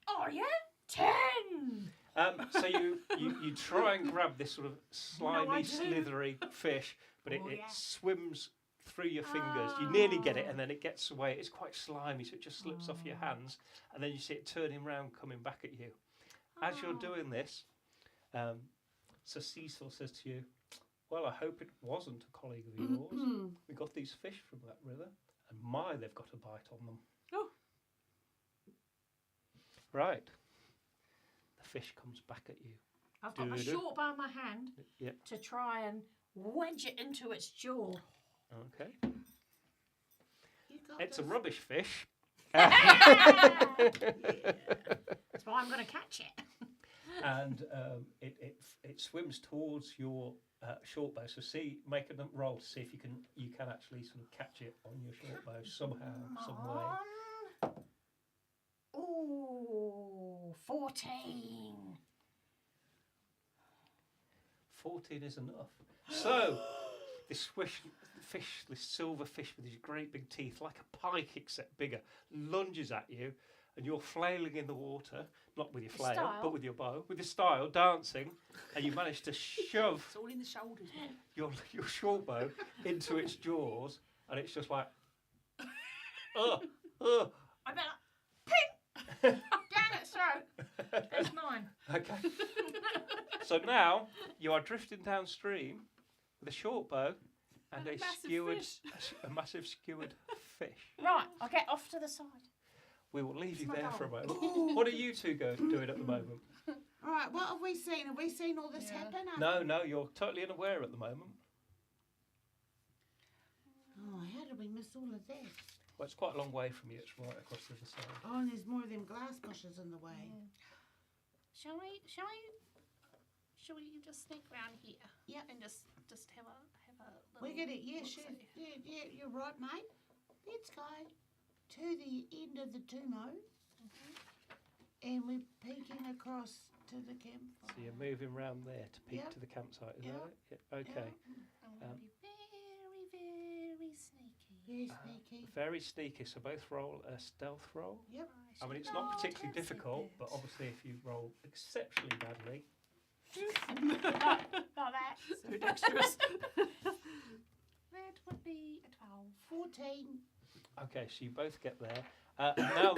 Oh, yeah? 10! So you try and grab this sort of slimy, I do. slithery fish, but it Oh, yeah. swims through your fingers. You nearly get it, and then it gets away. It's quite slimy, so it just slips off your hands, and then you see it turning round, coming back at you. As you're doing this, Sir Cecil says to you, well, I hope it wasn't a colleague of yours. We got these fish from that river, and they've got a bite on them. Oh. Right. The fish comes back at you. I've got my Do-do. short bow in my hand Yeah. to try and wedge it into its jaw. Okay. You got It's a this. rubbish fish. That's why I'm going to catch it. And it swims towards your short bow. So make a roll to see if you can actually sort of catch it on your short bow somehow, some way. Ooh, 14. 14 is enough. So this fish, this silver fish with these great big teeth, like a pike except bigger, lunges at you, and you're flailing in the water, not with your flail, Style. but with your bow, with your style, dancing, and you manage to shove It's all in the shoulders, man. your short bow into its jaws, and it's just like, I better ping down its throat. There's mine. Okay. So now you are drifting downstream with a short bow and And a a massive skewered, fish. a massive skewered fish. Right, I'll get off to the side. We will leave you my there for a goal. moment. What are you two doing at the moment? All right, what have we seen? Have we seen all this Yeah. happen? No, you're totally unaware at the moment. Oh, how did we miss all of this? Well, it's quite a long way from you. It's right across the other side. Oh, and there's more of them glass bushes in the way. Shall we just sneak round here? Yep. And just have a little We're gonna, yeah, look-see? sure, yeah, you're right, mate. Let's go to the end of the Tumo, and we're peeking across to the campfire. So you're moving round there to peek Yep. to the campsite, is Yep. that it? Yeah. Okay. I'm going to be very, very sneaky. Very sneaky. Very sneaky. So both roll a stealth roll. Yep. I mean, it's not particularly difficult, but obviously if you roll exceptionally badly, Like that. So dexterous. That would be a 12. 14. okay, so you both get there. Now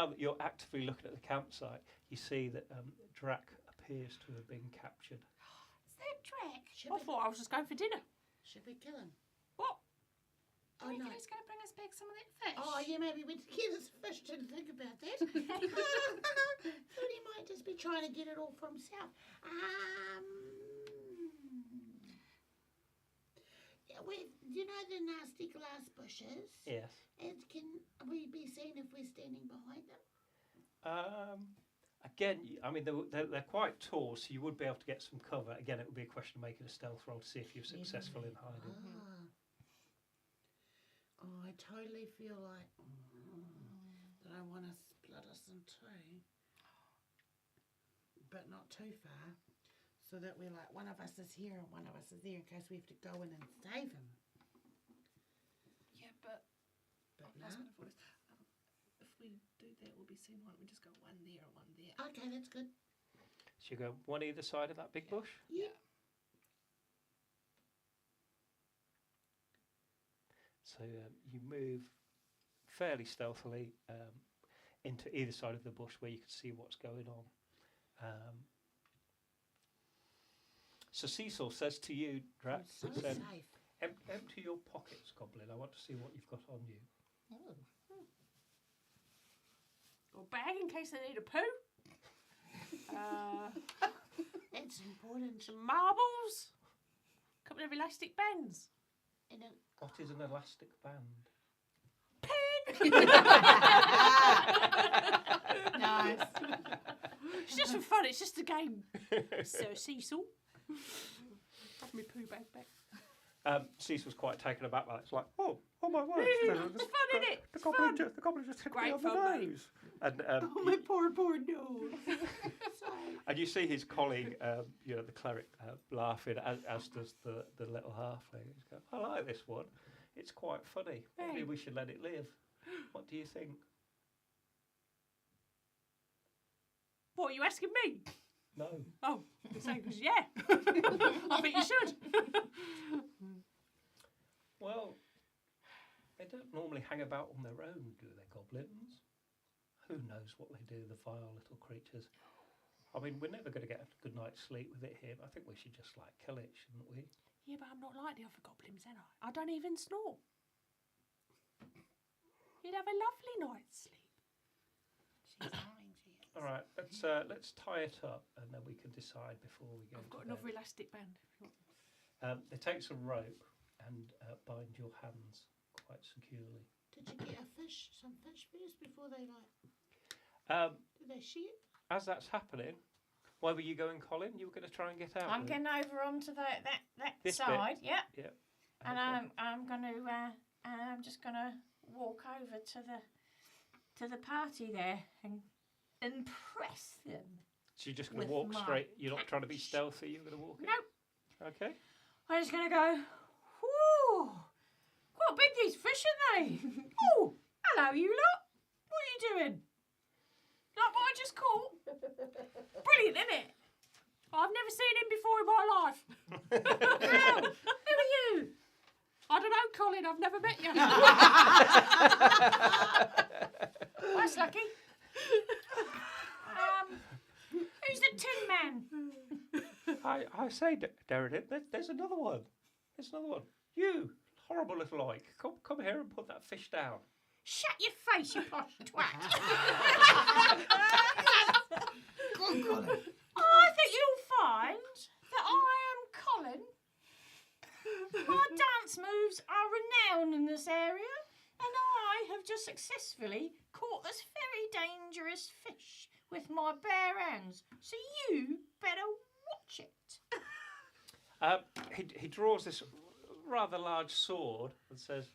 that you're actively looking at the campsite, you see that Drac appears to have been captured. Is that Drac? Should I we, thought I was just going for dinner. should we kill him? What? Oh, no. He's going to bring us back some of that fish. Oh, yeah, maybe we get us fish. Didn't think about that. Thought he might just be trying to get it all for himself. Yeah, you know the nasty glass bushes? Yes. And can we be seen if we're standing behind them? Again, I mean, they're quite tall, so you would be able to get some cover. Again, it would be a question of making a stealth roll to see if you're successful in hiding. Oh, I totally feel like that I want to split us in two, but not too far, so that we're like one of us is here and one of us is there in case we have to go in and save him. Yeah, but But I was no. going to voice. If we do that, we'll be seen. Why don't we just go one there and one there? Okay, that's good. So you go one either side of that big bush. Yeah. So you move fairly stealthily into either side of the bush where you can see what's going on. So Cecil says to you, Drac, So said, safe. empty your pockets, Goblin. I want to see what you've got on you. Or bag in case I need a poo. It's important. Some marbles. A couple of elastic bands. And a What is an elastic band? Nice. It's just for fun. It's just a game. So Cecil. Have me poo bag back. Cecil's quite taken aback by it. It's like, oh my word. It's fun, isn't it? The It's goblin, fun. the goblin just hit me Great on the fun, mate. nose. And, oh, my poor nose. and you see his colleague, the cleric, laughing, as does the little halfling. He's going, I like this one. It's quite funny. Maybe Hey. we should let it live. What do you think? What, are you asking me? No. Oh, you're saying 'cause yeah. I think you should. Well, they don't normally hang about on their own, do they, goblins? Who knows what they do, the vile little creatures. I mean, we're never going to get a good night's sleep with it here. I think we should just, kill it, shouldn't we? Yeah, but I'm not like the other goblins, am I? I don't even snore. You'd have a lovely night's sleep. She's lying, she is. All right, let's tie it up, and then we can decide before we go I've to got bed. another elastic band. They take some rope and bind your hands quite securely. Did you get some fish first before they did they shear? As that's happening, where were you going, Colin? You were going to try and get out. I'm with it? getting over onto that This bit? side. Yeah. Yeah. And Okay. I'm going to I'm just going to walk over to the party there and impress them. So you're just going to with walk my straight. You're not trying to be catch. stealthy. You're going to walk in. Nope. Okay. I'm just going to go, whoo, quite big these fish, aren't they? Oh, hello you lot. What are you doing? Like what I just caught? Brilliant, isn't it? I've never seen him before in my life. How? Who are you? I don't know, Colin. I've never met you. That's lucky. Who's the Tin Man? I say, Darren, there's another one. There's another one. You horrible little oik. Come here and put that fish down. Shut your face, you posh twat. Go on, Colin. I think you'll find that I am Colin. My dance moves are renowned in this area, and I have just successfully caught this very dangerous fish with my bare hands. So you better watch it. He draws this rather large sword and says,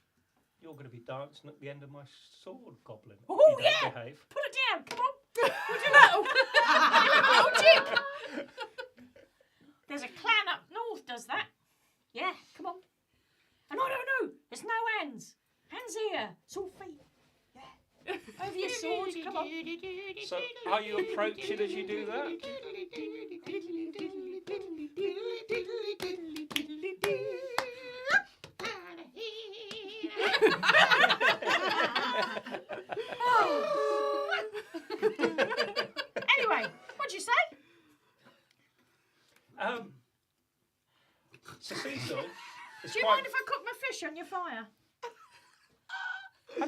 "You're going to be dancing at the end of my sword, Goblin. Oh, if you don't yeah. behave." Put it down, come on. Would you little? You little jig. So, are you approaching as you do that? Anyway, what'd you say? So Cecil is Do you quite. mind if I cook my fish on your fire? I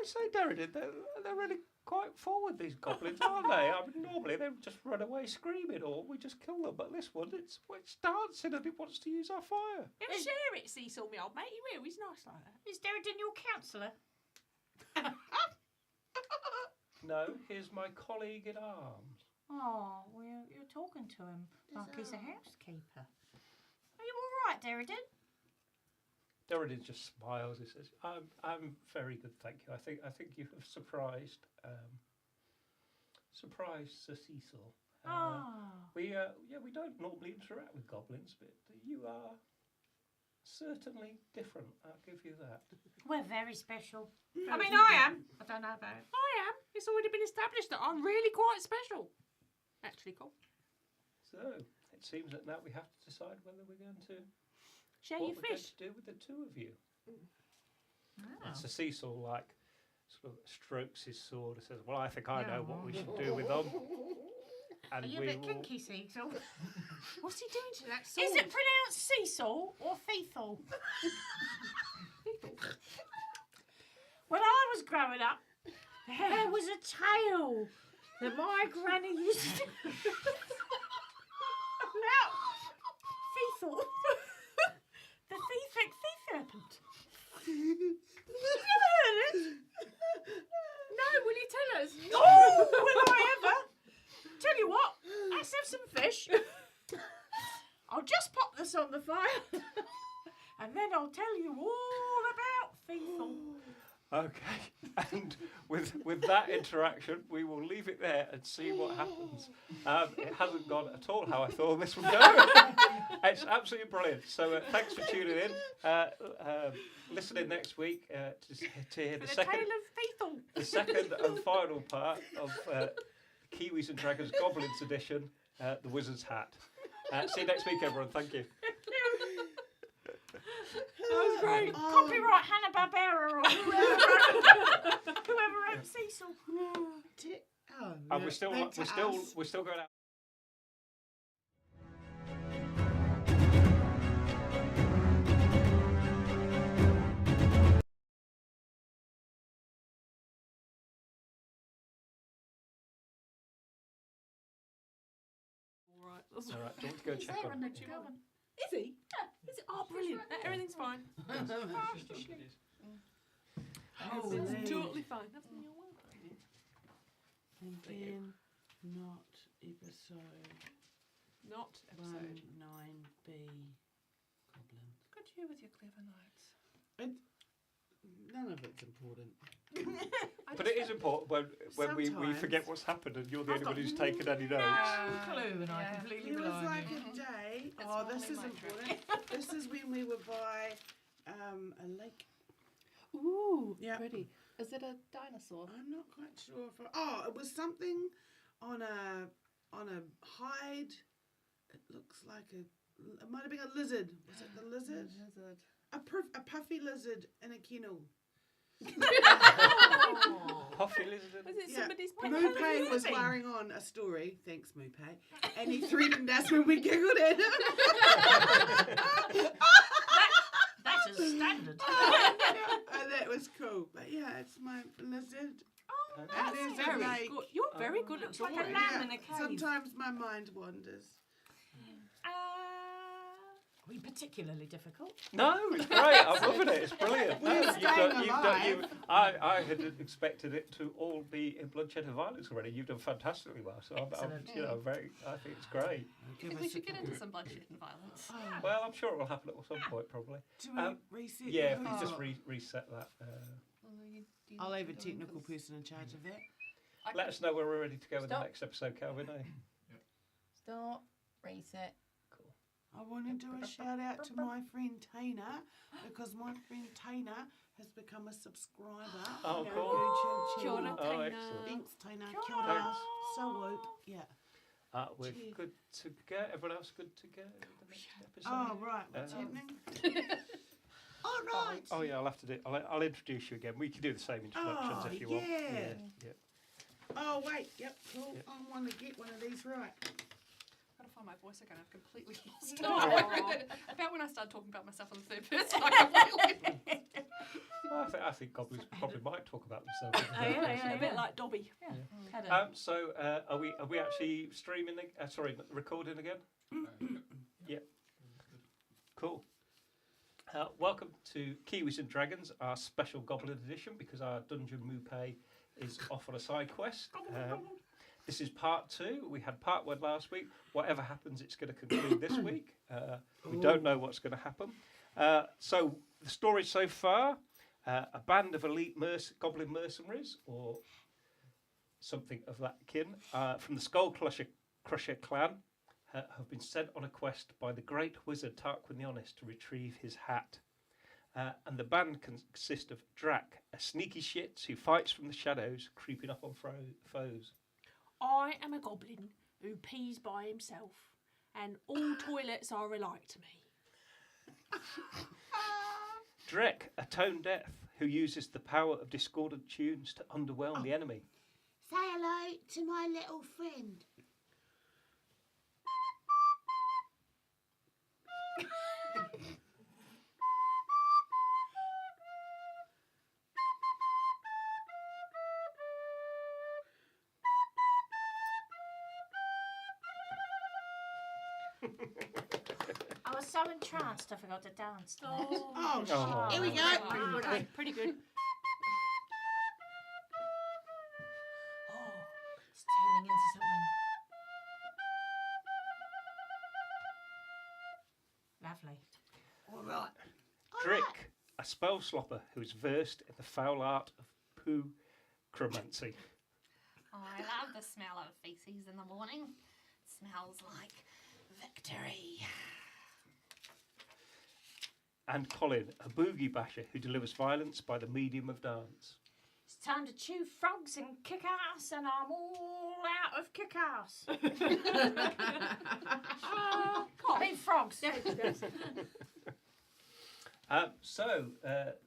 say, Derridin, they're really quite forward, these goblins, aren't they? I mean, normally they would just run away screaming, or we just kill them. But this one, it's dancing and it wants to use our fire. He'll share it, Cecil, me old mate. He will. He's nice like that. Is Derridin your counsellor? No, here's my colleague in arms. Oh, well, you're talking to him like he's a housekeeper. Are you all right, Derridin? Derridin just smiles. He says, "I'm very good, thank you. I think you have surprised Sir Cecil. We don't normally interact with goblins, but you are certainly different. I'll give you that." We're very special. I mean, I am. I don't know about it. I am. It's already been established that I'm really quite special. Actually, cool. So it seems that now we have to decide whether we're going to Share what your we're going fish. to do with the two of you. Oh. And Sir Cecil sort of strokes his sword and says, "Well, I think I know what we should do with them." And Are you a we bit will. kinky, Cecil? What's he doing to that sword? Is it pronounced Cecil or Cecil? When I was growing up, there was a tale that my granny used to about Cecil, the sea serpent. Never heard it? No, will you tell us? Oh, will I ever? Tell you what, let's have some fish. I'll just pop this on the fire, and then I'll tell you all about Cecil. Okay, and with that interaction, we will leave it there and see what happens. It hasn't gone at all how I thought this would go. It's absolutely brilliant. So thanks for tuning in. Listen in next week to hear the Tale of Cecil. second and final part of Kiwis and Dragons Goblinz edition, The Wizard's Hat. See you next week, everyone. Thank you. That was great. Copyright Hanna-Barbera or whoever wrote Cecil. And we're still going out. All right. That's All right, do you want to go He's check there on under him? Gowan. Is he? Yeah. Is it? Oh, brilliant. Everything's fine. Everything's Holy. totally fine. Nothing you're welcome. Thinking, not episode Not episode. 9B Goblin. Good you with your clever knights. None of it's important. But it is important when we Sometimes. forget what's happened and you're the I've only one got who's taken any notes. Clue, and I Yeah. completely It was rely on like you. a day. It's Oh, this normally is my important. This is when we were by a lake. Ooh, Yeah. pretty. Is it a dinosaur? I'm not quite sure if it was something on a hide. It looks like it might have been a lizard. Was it the lizard? Lizard. A puffy lizard in a kennel. Puffy lizard. Was it Yeah. somebody's pet? Moopay was wiring on a story. Thanks, Moopay. And he threatened us when we giggled at him. That is standard. And that was cool. But yeah, it's my lizard. Oh, And that's there's a very lake. good. You're very good at Looks like a drawing. lamb in a cave. Sometimes my mind wanders. Are we particularly difficult? No, it's great. I'm loving it. It's brilliant. We're No, staying alive. I had expected it to all be in bloodshed and violence already. You've done fantastically well. So I'm Excellent. I think it's great. Give I think we us should a get into call. some bloodshed and violence. Oh, Well, I'm sure it will happen at some point, probably. do we reset? Yeah, if the you just host? reset that. Although you I'll need have a to go technical because person in charge of that. I Let could us know when we're ready to go with the Stop. next episode, Calvin. Eh? Start, reset. I want to do a shout out to my friend Tana because my friend Tana has become a subscriber. Oh, on our cool. YouTube Kia ora, channel. Oh, Taina. excellent. Thanks, Tina. Kia Kia ora. ora. So whoop. Yeah. We're Cheers. good to go. Everyone else good to go? The next episode. Oh, right. What's happening? All right. Oh yeah, I'll have to do. I'll introduce you again. We can do the same introductions Oh, if you want. yeah. Yeah. Oh, wait. Yep, cool. Yep. I want to get one of these right. Gotta find my voice again. I've completely lost Aw. it. About when I started talking about myself in the third person, I completely I think Goblinz probably might talk about themselves. in the Oh, third yeah, person. yeah, a bit like Dobby. Had a- So are we actually streaming? Sorry, recording again? Yeah. Cool. Welcome to Kiwis and Dragons, our special Goblin edition, because our Dungeon Mupe is off on a side quest. This is part 2. We had part 1 last week. Whatever happens, it's going to conclude this week. We don't know what's going to happen. So the story so far, a band of elite Goblin mercenaries, or something of that kin, from the Skull Crusher clan, have been sent on a quest by the great wizard Tarquin the Honest to retrieve his hat. And the band consists of Drac, a sneaky shits who fights from the shadows, creeping up on foes. I am a goblin who pees by himself, and all toilets are alike to me. Drek, a tone deaf who uses the power of discordant tunes to underwhelm the enemy. Say hello to my little friend. I was so entranced I forgot to dance. to that. Oh, Oh. here we go. Pretty good, eh? Pretty good. Oh, it's turning into something. Lovely. All right. Drick, a spell slopper who is versed in the foul art of poo-chromancy. Oh, I love the smell of feces in the morning. Smells like victory. And Colin, a boogie basher who delivers violence by the medium of dance. It's time to chew frogs and kick ass, and I'm all out of kick ass. I mean frogs.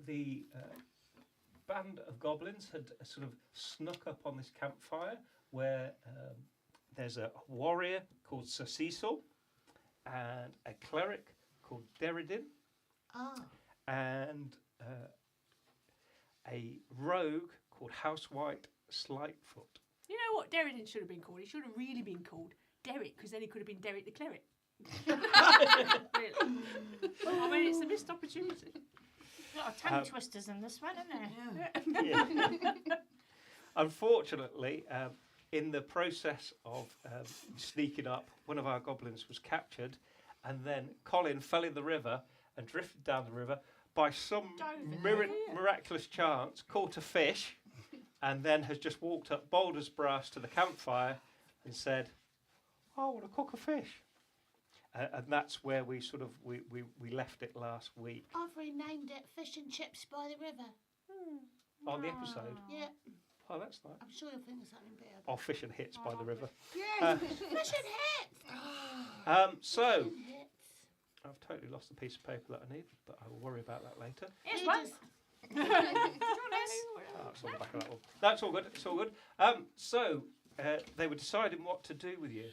The band of goblins had sort of snuck up on this campfire where there's a warrior called Sir Cecil and a cleric called Derridin Oh. and a rogue called Housewhite Slightfoot. You know what Derridin should have been called? He should have really been called Derek, because then he could have been Derek the Cleric. Really. I mean, it's a missed opportunity. A lot of tongue twisters in this one, isn't there? Yeah. Unfortunately, in the process of sneaking up, one of our goblins was captured, and then Colin fell in the river and drifted down the river. By some miraculous chance, caught a fish, and then has just walked up Boulder's Brass to the campfire and said, "I want to cook a fish." And that's where we sort of we left it last week I've renamed it Fish and Chips by the River. on the episode. Yeah, Oh, that's nice. I'm sure you'll think of something better. Oh, Fish and Hits by the river. Yes, Fish and Hits. So Fish and Hits. I've totally lost the piece of paper that I need, but I will worry about that later. Here's You one. just- Oh, it's on the back of that one. That's all good. It's all good. They were deciding what to do with you,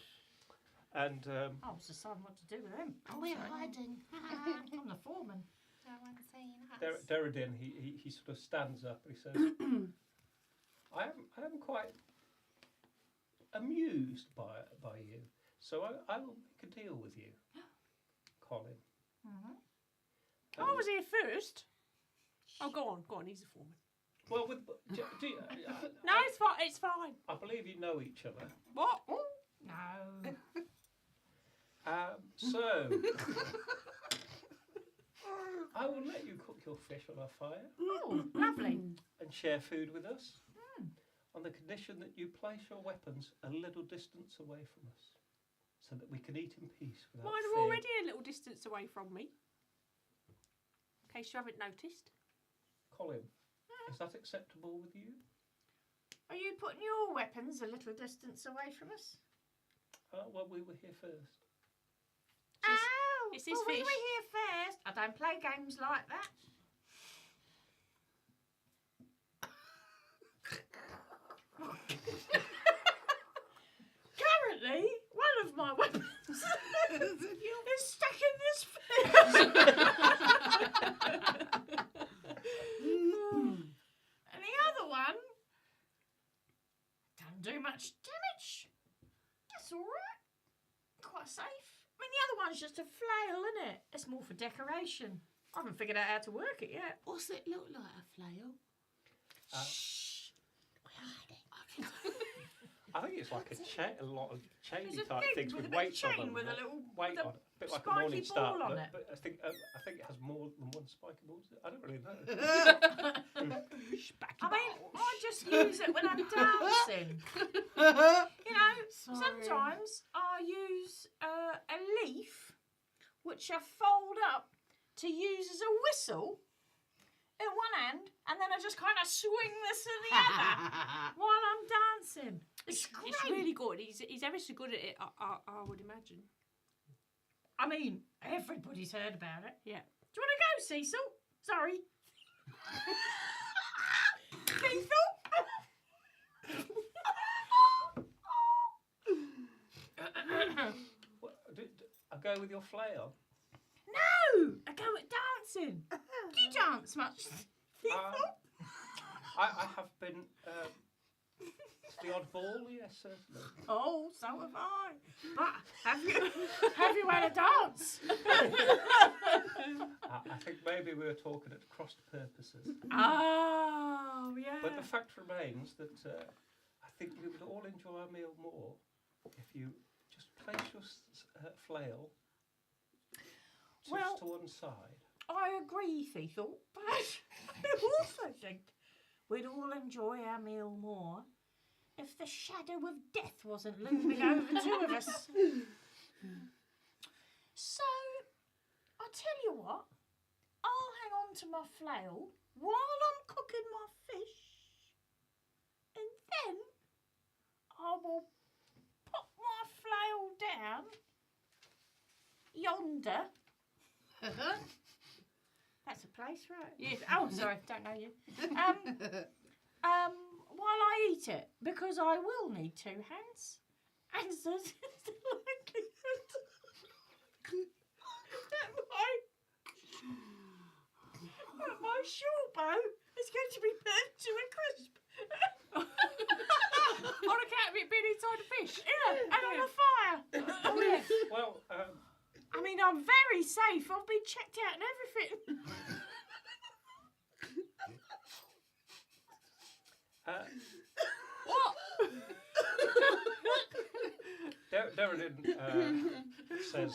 and I was deciding what to do with him. Oh, we're hiding. I'm the foreman. No one's seen us. Derridin he sort of stands up and he says, I am quite amused by you, so I will make a deal with you, Colin. Mm-hmm. I was here first. Oh, go on, he's the foreman. Well, No, it's fine, it's fine. I believe you know each other. What? No. So I will let you cook your fish on our fire Oh, lovely. and share food with us, on the condition that you place your weapons a little distance away from us, so that we can eat in peace without Mine fear. are already a little distance away from me. In case you haven't noticed. Colin, is that acceptable with you? Are you putting your weapons a little distance away from us? Well, we were here first. Oh, it's his well, we fish. were here first. I don't play games like that. Currently, one of my weapons is stuck in this fish. And the other one don't do much damage. That's all right. Quite safe. I mean, the other one's just a flail, isn't it? It's more for decoration. I haven't figured out how to work it yet. What's it look like, a flail? Shh. We're hiding. I think it's like a lot of chainy It's a type thing things with with a big weights on chain them. with a little weight with a on it, a bit like a spiky morning star. ball on But, it. but I think it has more than one spiky ball. I don't really know. I mean, I just use it when I'm dancing. You know, Sorry. sometimes I use a leaf which I fold up to use as a whistle in one hand, and then I just kind of swing this in the other while I'm dancing. It's great. It's really good. He's ever so good at it, I would imagine. I mean, everybody's heard about it. Yeah. Do you want to go, Cecil? Sorry. Cecil? I'll go with your flail. No! I go at dancing. Do you dance much, Cecil? I have been the odd ball, yes, certainly. Oh, so have I. But have you had a dance? I think maybe we were talking at crossed purposes. Oh, yeah. But the fact remains that I think we would all enjoy our meal more if you just place your flail Well- to one side. I agree, Cecil, but I also think we'd all enjoy our meal more if the shadow of death wasn't looming over two of us. So, I'll tell you what, I'll hang on to my flail while I'm cooking my fish, and then I will put my flail down yonder. That's a place, right? Yes. Oh, sorry, don't know you. While I eat it, because I will need two hands, and there's the likelihood that my short bow is going to be burnt to a crisp. On account of it being inside a fish. Yeah, and on a fire. Oh, yeah. Well, I mean, I'm very safe. I've been checked out and everything. What? Darren says,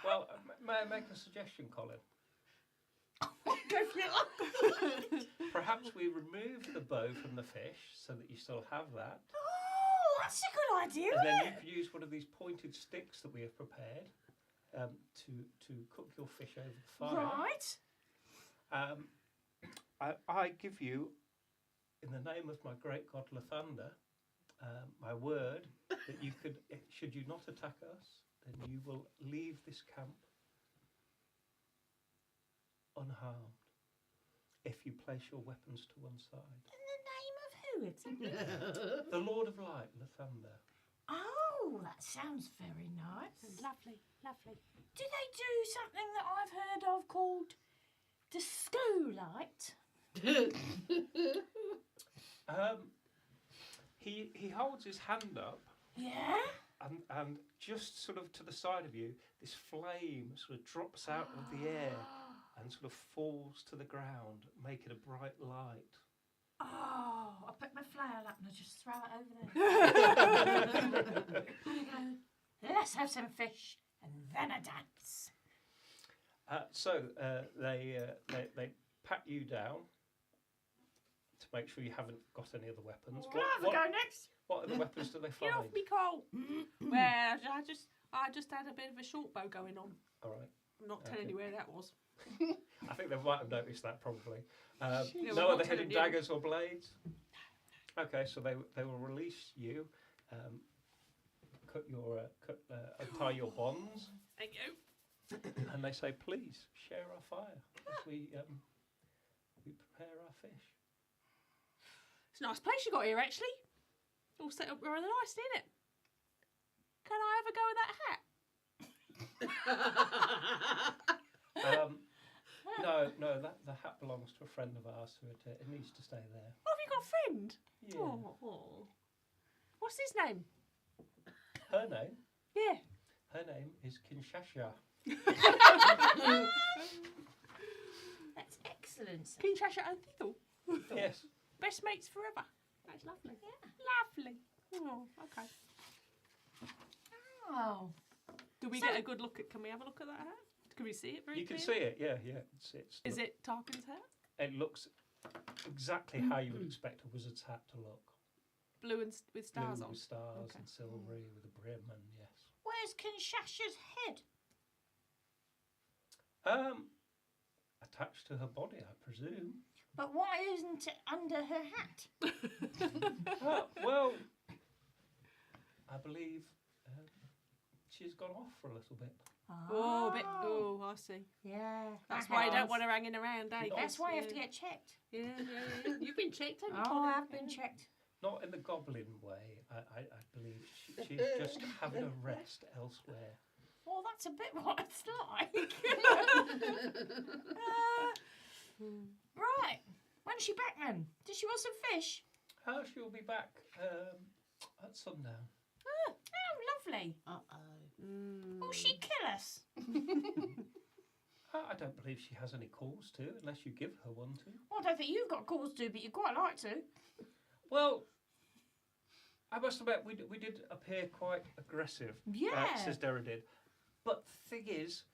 well, may I make a suggestion, Colin? Go for it. Perhaps we remove the bow from the fish so that you still have that. Oh, that's a good idea, And then isn't you it? could use one of these pointed sticks that we have prepared to cook your fish over the fire. Right. I give you, in the name of my great god Lathander, my word that you could, should you not attack us, then you will leave this camp unharmed if you place your weapons to one side. In the name of who? It's The Lord of Light, Lathander. Oh, that sounds very nice. Lovely, lovely. Do they do something that I've heard of called disco light? He holds his hand up, Yeah? and just sort of to the side of you, this flame sort of drops out of the air and sort of falls to the ground, making a bright light. Oh, I put my flail up and I just throw it over there. And I go, let's have some fish and then a dance. So they pat you down to make sure you haven't got any other weapons. Can I have a go next? What other weapons do they Get find? off me, Cole. Well, I just had a bit of a short bow going on. All right. I'm not telling Okay. you where that was. I think they might have noticed that probably. Yeah, we're No not other telling hidden you. daggers or blades? Okay, so they will release you, untie your bonds, Thank you. and they say, please share our fire as we prepare our fish. It's a nice place you got here, actually. All set up rather nice, isn't it? Can I have a go at that hat? No, the hat belongs to a friend of ours, so it needs to stay there. Oh, have you got a friend? Yeah. Oh. What's his name? Her name? Yeah. Her name is Kinshasa. That's excellent. Kinshasa and Thithel. Yes. Best mates forever. That's lovely. Yeah. Lovely. Oh, okay. Oh. Do we So- get a good look at? Can we have a look at that hat? Can we see it very You can clearly? see it, yeah. Is it Tarkin's hat? It looks exactly how you would expect a wizard's hat to look. Blue and with stars Blue on. with stars Okay. and silvery with a brim, and yes. Where's Kinshasa's head? Attached to her body, I presume. But why isn't it under her hat? Well, I believe she's gone off for a little bit. Oh, a bit. Oh, I see. Yeah. That's that why you don't helps. want her hanging around, eh? That's why you have to Yeah. get checked. Yeah. You've been checked, haven't you? Oh, Polly? I have been checked. Not in the goblin way, I believe. She's just having a rest elsewhere. Well, that's a bit what it's like. Right. When's she back then? Does she want some fish? She'll be back at sundown. Oh, lovely. Will she kill us? I don't believe she has any cause to, unless you give her one to. Well, I don't think you've got cause to, but you'd quite like to. Well, I must admit, we did appear quite aggressive, Yeah. says Derridin. But the thing is,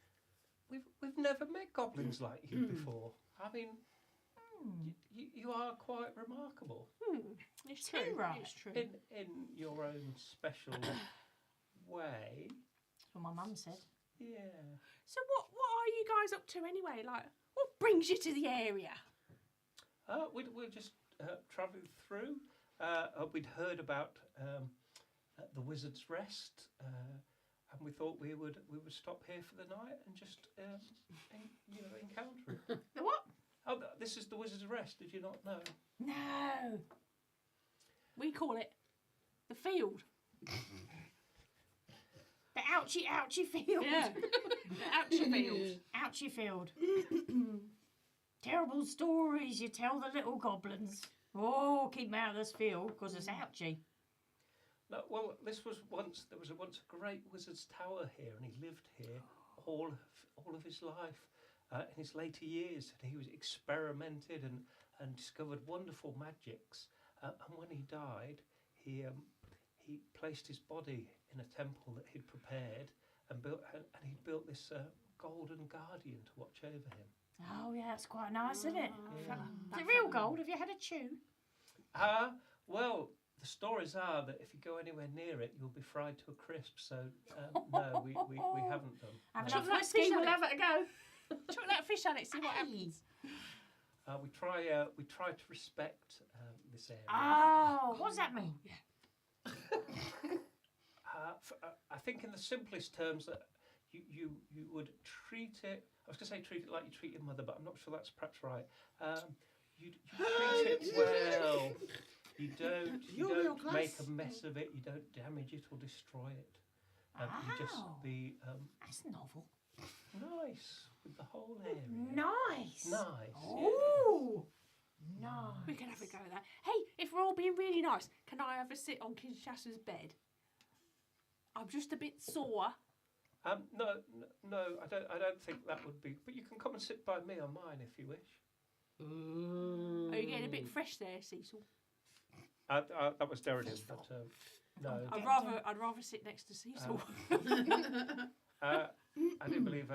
we've never met goblins like you before. I mean, you are quite remarkable It's Too true. right. It's true. in your own special way. That's what my mum said. Yeah. So what are you guys up to anyway? Like, what brings you to the area? We're just travelling through. We'd heard about the Wizard's Rest, and we thought we would stop here for the night and just encounter it. The what? Oh, this is the Wizard's Rest. Did you not know? No. We call it the field. The ouchie field. Yeah. the ouchie field. Ouchie field. Terrible stories you tell the little goblins. Oh, keep 'em out of this field because it's ouchie. No. Well, there was once a great wizard's tower here, and he lived here all of his life. In his later years, he was experimented and discovered wonderful magics. And when he died, he placed his body in a temple that he'd prepared and he'd built this golden guardian to watch over him. Oh, yeah, that's quite nice, isn't it? Yeah. Is it real gold? Have you had a chew? Well, the stories are that if you go anywhere near it, you'll be fried to a crisp. So no, we haven't done. Have No. enough Chuck that whiskey, fish we'll at have it a go. Chuck that fish at it, see what happens. We try to respect this area. Oh, what does that mean? I think in the simplest terms that you would treat it. I was going to say treat it like you treat your mother, but I'm not sure that's perhaps right. You treat it well. You don't make a mess of it. You don't damage it or destroy it. You just Oh. be That's novel. nice with the whole area. Nice. Nice. Ooh. Nice. We can have a go at that. Hey, if we're all being really nice, can I have a sit on Kinshasa's bed? I'm just a bit sore. No, I don't think that would be. But you can come and sit by me on mine if you wish. Are you getting a bit fresh there, Cecil? That was Derridin, but no. I'd rather sit next to Cecil. I do believe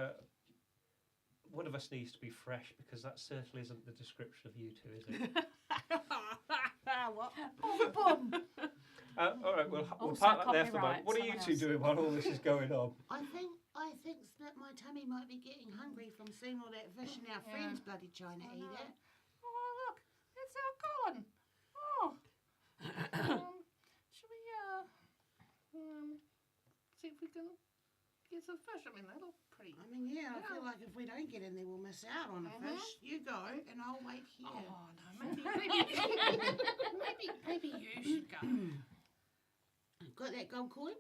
one of us needs to be fresh because that certainly isn't the description of you two, is it? What? Oh, bum. All right, we'll Also park that there for the copyright moment. What are you someone two else. doing while all this is going on? I think think that my tummy might be getting hungry from seeing all that fish and our Yeah. friends bloody trying to I eat know. it. Oh, look, it's our Colin. Oh. Should we see if we can get some fish? I mean, they look pretty. I mean, yeah, I Yeah. feel like if we don't get in there, we'll miss out on a fish. You go, and I'll wait here. Oh no, maybe you should go. Got that gold coin?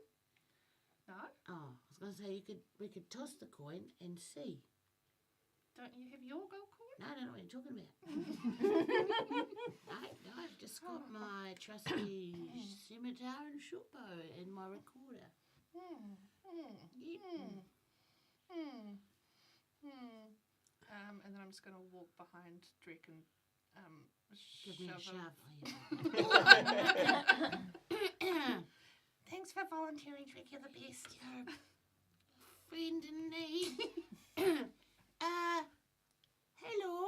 No, Oh, I was going to say we could toss the coin and see. don't you have your gold coin? No, I don't know what you're talking about. No, I've just got my trusty scimitar and short bow and my recorder. And then I'm just going to walk behind Drake and Give me a shove him. shove. Thanks for volunteering, Drake. You're the best. You're a friend in need. Hello.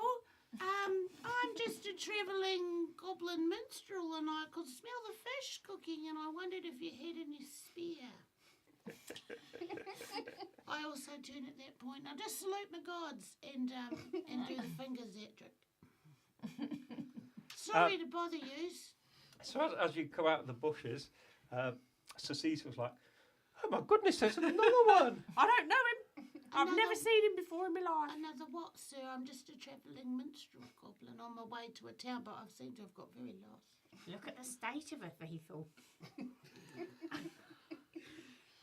I'm just a travelling goblin minstrel, and I could smell the fish cooking, and I wondered if you had any spear. I also turn at that point. Now just salute my gods and do the fingers that trick. Sorry to bother yous. So as you come out of the bushes, Sir Cecil's like, oh my goodness, there's another one. I don't know him. I've Another- never seen him before in my life. Another what, sir? I'm just a travelling minstrel goblin on my way to a town, but I seem to have got very lost. Look at the state of her vehicle.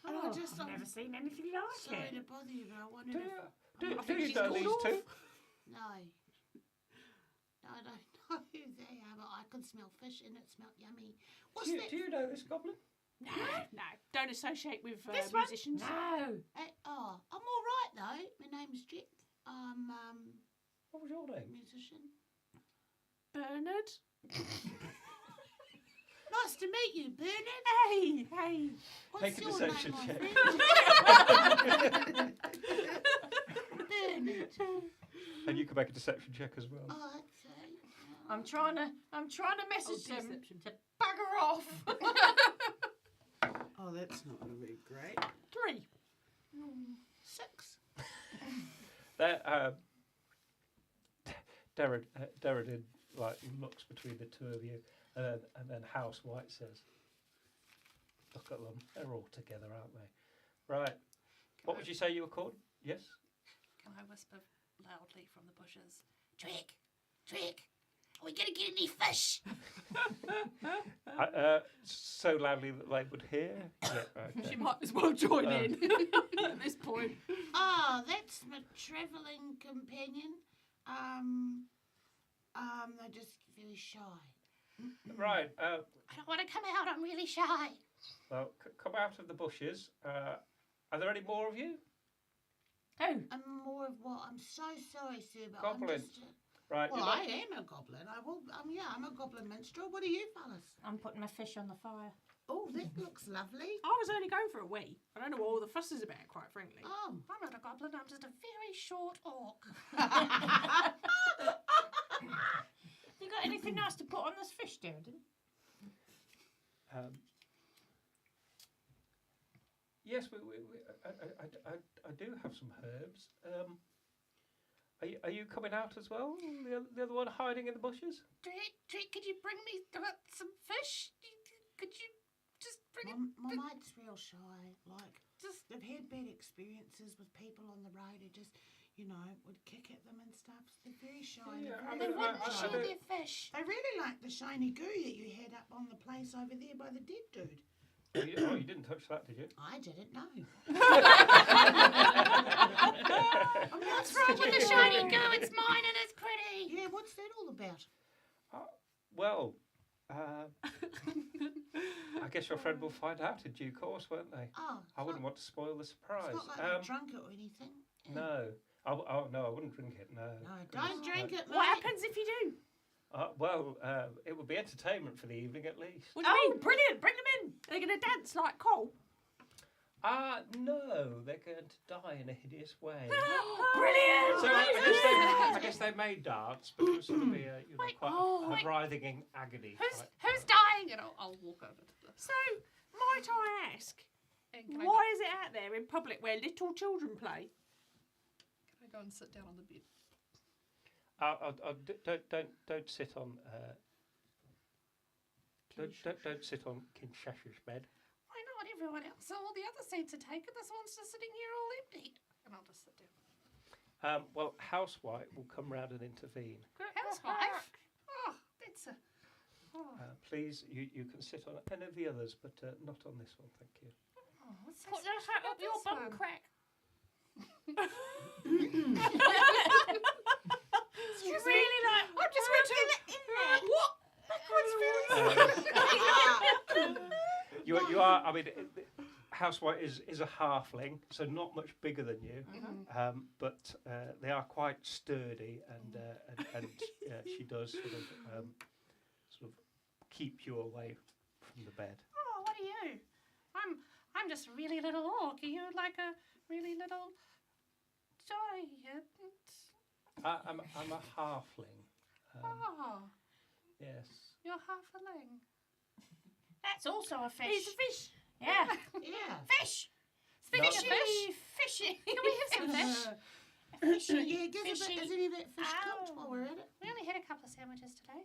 And I just, I've I'm never seen anything like sorry it. to bother you, but I wondered if... Do I think you she's know gone these off. two? No. No, I don't know who they are, but I could smell fish and it smelled yummy. What's that? Do you know this goblin? No. Don't associate with This one? musicians. No. Oh, I'm all right, though. My name's Jack. I'm What was your a name? musician. Bernard. Nice to meet you, Bernard. Hey. What's Take a your deception name, my check. friend? Bernard. And you can make a deception check as well. Oh, that's it. I'm trying to message them deception. to bugger off. Oh, that's not going to be great. 3. 6. Derridin like looks between the two of you, and then House White says, "Look at them; they're all together, aren't they?" Right. What would you say you were called? Yes. Can I whisper loudly from the bushes? Drake, are we going to get any fish? So loudly that they would hear. Yeah. Okay. She might as well join in at this point. Oh, that's my travelling companion. They're just very shy. Right. I don't want to come out. I'm really shy. Well, come out of the bushes. Are there any more of you? Who? I'm more of what? I'm so sorry, sir, but Goblin. I'm just... Right. Well, you're not- I am a goblin. I will. I'm a goblin minstrel. What are you, fellas? I'm putting my fish on the fire. Oh, that looks lovely. I was only going for a wee. I don't know what all the fuss is about, quite frankly. Oh, I'm not a goblin. I'm just a very short orc. You got anything nice to put on this fish, Derridin? Yes, I do have some herbs. Are you coming out as well? The other one hiding in the bushes? Drake, could you bring me some fish? Could you just bring it? my mate's real shy. Like, Just they've had bad experiences with people on the road who just, would kick at them and stuff. They're very shy. Yeah, They're I they mean, very wouldn't I share don't- their fish. They really like the shiny goo that you had up on the place over there by the dead dude. Oh, you didn't touch that, did you? I didn't know. What's wrong with the shiny goo? It's mine and it's pretty. Yeah, what's that all about? Well, I guess your friend will find out in due course, won't they? Oh, I wouldn't want to spoil the It's surprise. not like you drunk it or anything. No. Oh, no, I wouldn't drink it, no. No, don't drink it, mate. What happens if you do? Well, it would be entertainment for the evening at least. What do you mean? Brilliant! Bring them in. They're going to dance like Cole. No, they're going to die in a hideous way. Brilliant! So I guess they may dance, but it would sort of be a, Wait, quite a writhing in agony. Who's type. who's dying? And I'll walk over to them. So, might I ask, And can Why is it out there in public where little children play? I go and sit down on the bed? Don't sit on. Don't sit on Kinshasha's bed. Why not? Everyone else, all the other seats are taken. This one's just sitting here all empty. And I'll just sit down. Well, Housewife will come round and intervene. Housewife? Oh, that's a... Oh, Please, you can sit on any of the others, but not on this one, thank you. oh what's Put this? your hat up your This bum one. crack. Excuse You me? really like. I'm just going to... What? You are. I mean, Housewife is a halfling, so not much bigger than you, but they are quite sturdy, and she does sort of keep you away from the bed. Oh, what are you? I'm just a really little orc. Are you like a really little giant? I'm a halfling. Oh, Yes. you're half-a-ling. That's also a fish. It's a fish. Yeah. Yeah. Fish. Speaking No. of fish, Fishy. can we have some fish? Fishy. Yeah, give us Fishy. is any of that fish cooked Ow. while we're at it? We only had a couple of sandwiches today.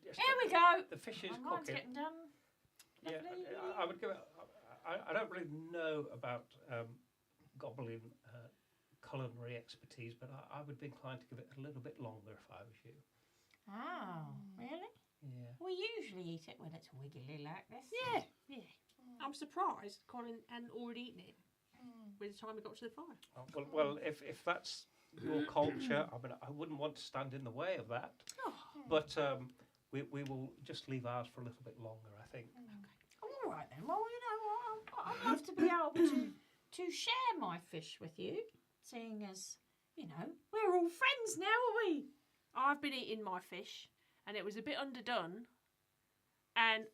Yes, Here we go. The fish is Oh, mine's cooking. getting done. Yeah, Lovely. I would give it. I don't really know about goblin culinary expertise, but I would be inclined to give it a little bit longer if I was you. Oh, really? Yeah. We usually eat it when it's wiggly like this. Yeah, yeah. I'm surprised Colin hadn't already eaten it by the time we got to the fire. Well, if that's your culture, I mean, I wouldn't want to stand in the way of that. Oh. But we will just leave ours for a little bit longer, I think. All right then. Well, you know what? I'd love to be able to share my fish with you, seeing as, you know, we're all friends now, are we? I've been eating my fish, and it was a bit underdone. And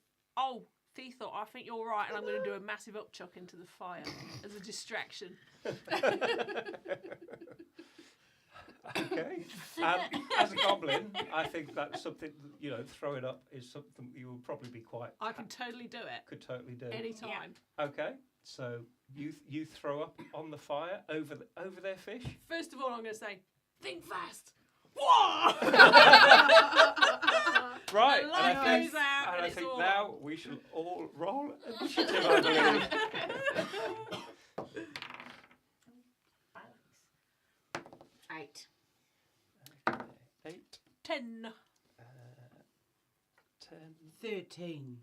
Thea thought, I think you're right, and I'm going to do a massive upchuck into the fire as a distraction. Okay. As a goblin, I think that's something, throw it up is something you will probably be quite. I can totally do it Could totally do. anytime. Okay. So you throw up on the fire over their fish. First of all, I'm going to say, think fast. Right. The And light I think, goes out, and and I it's think all now we shall all roll initiative, I believe. Eight. 8, 10. 10, 13.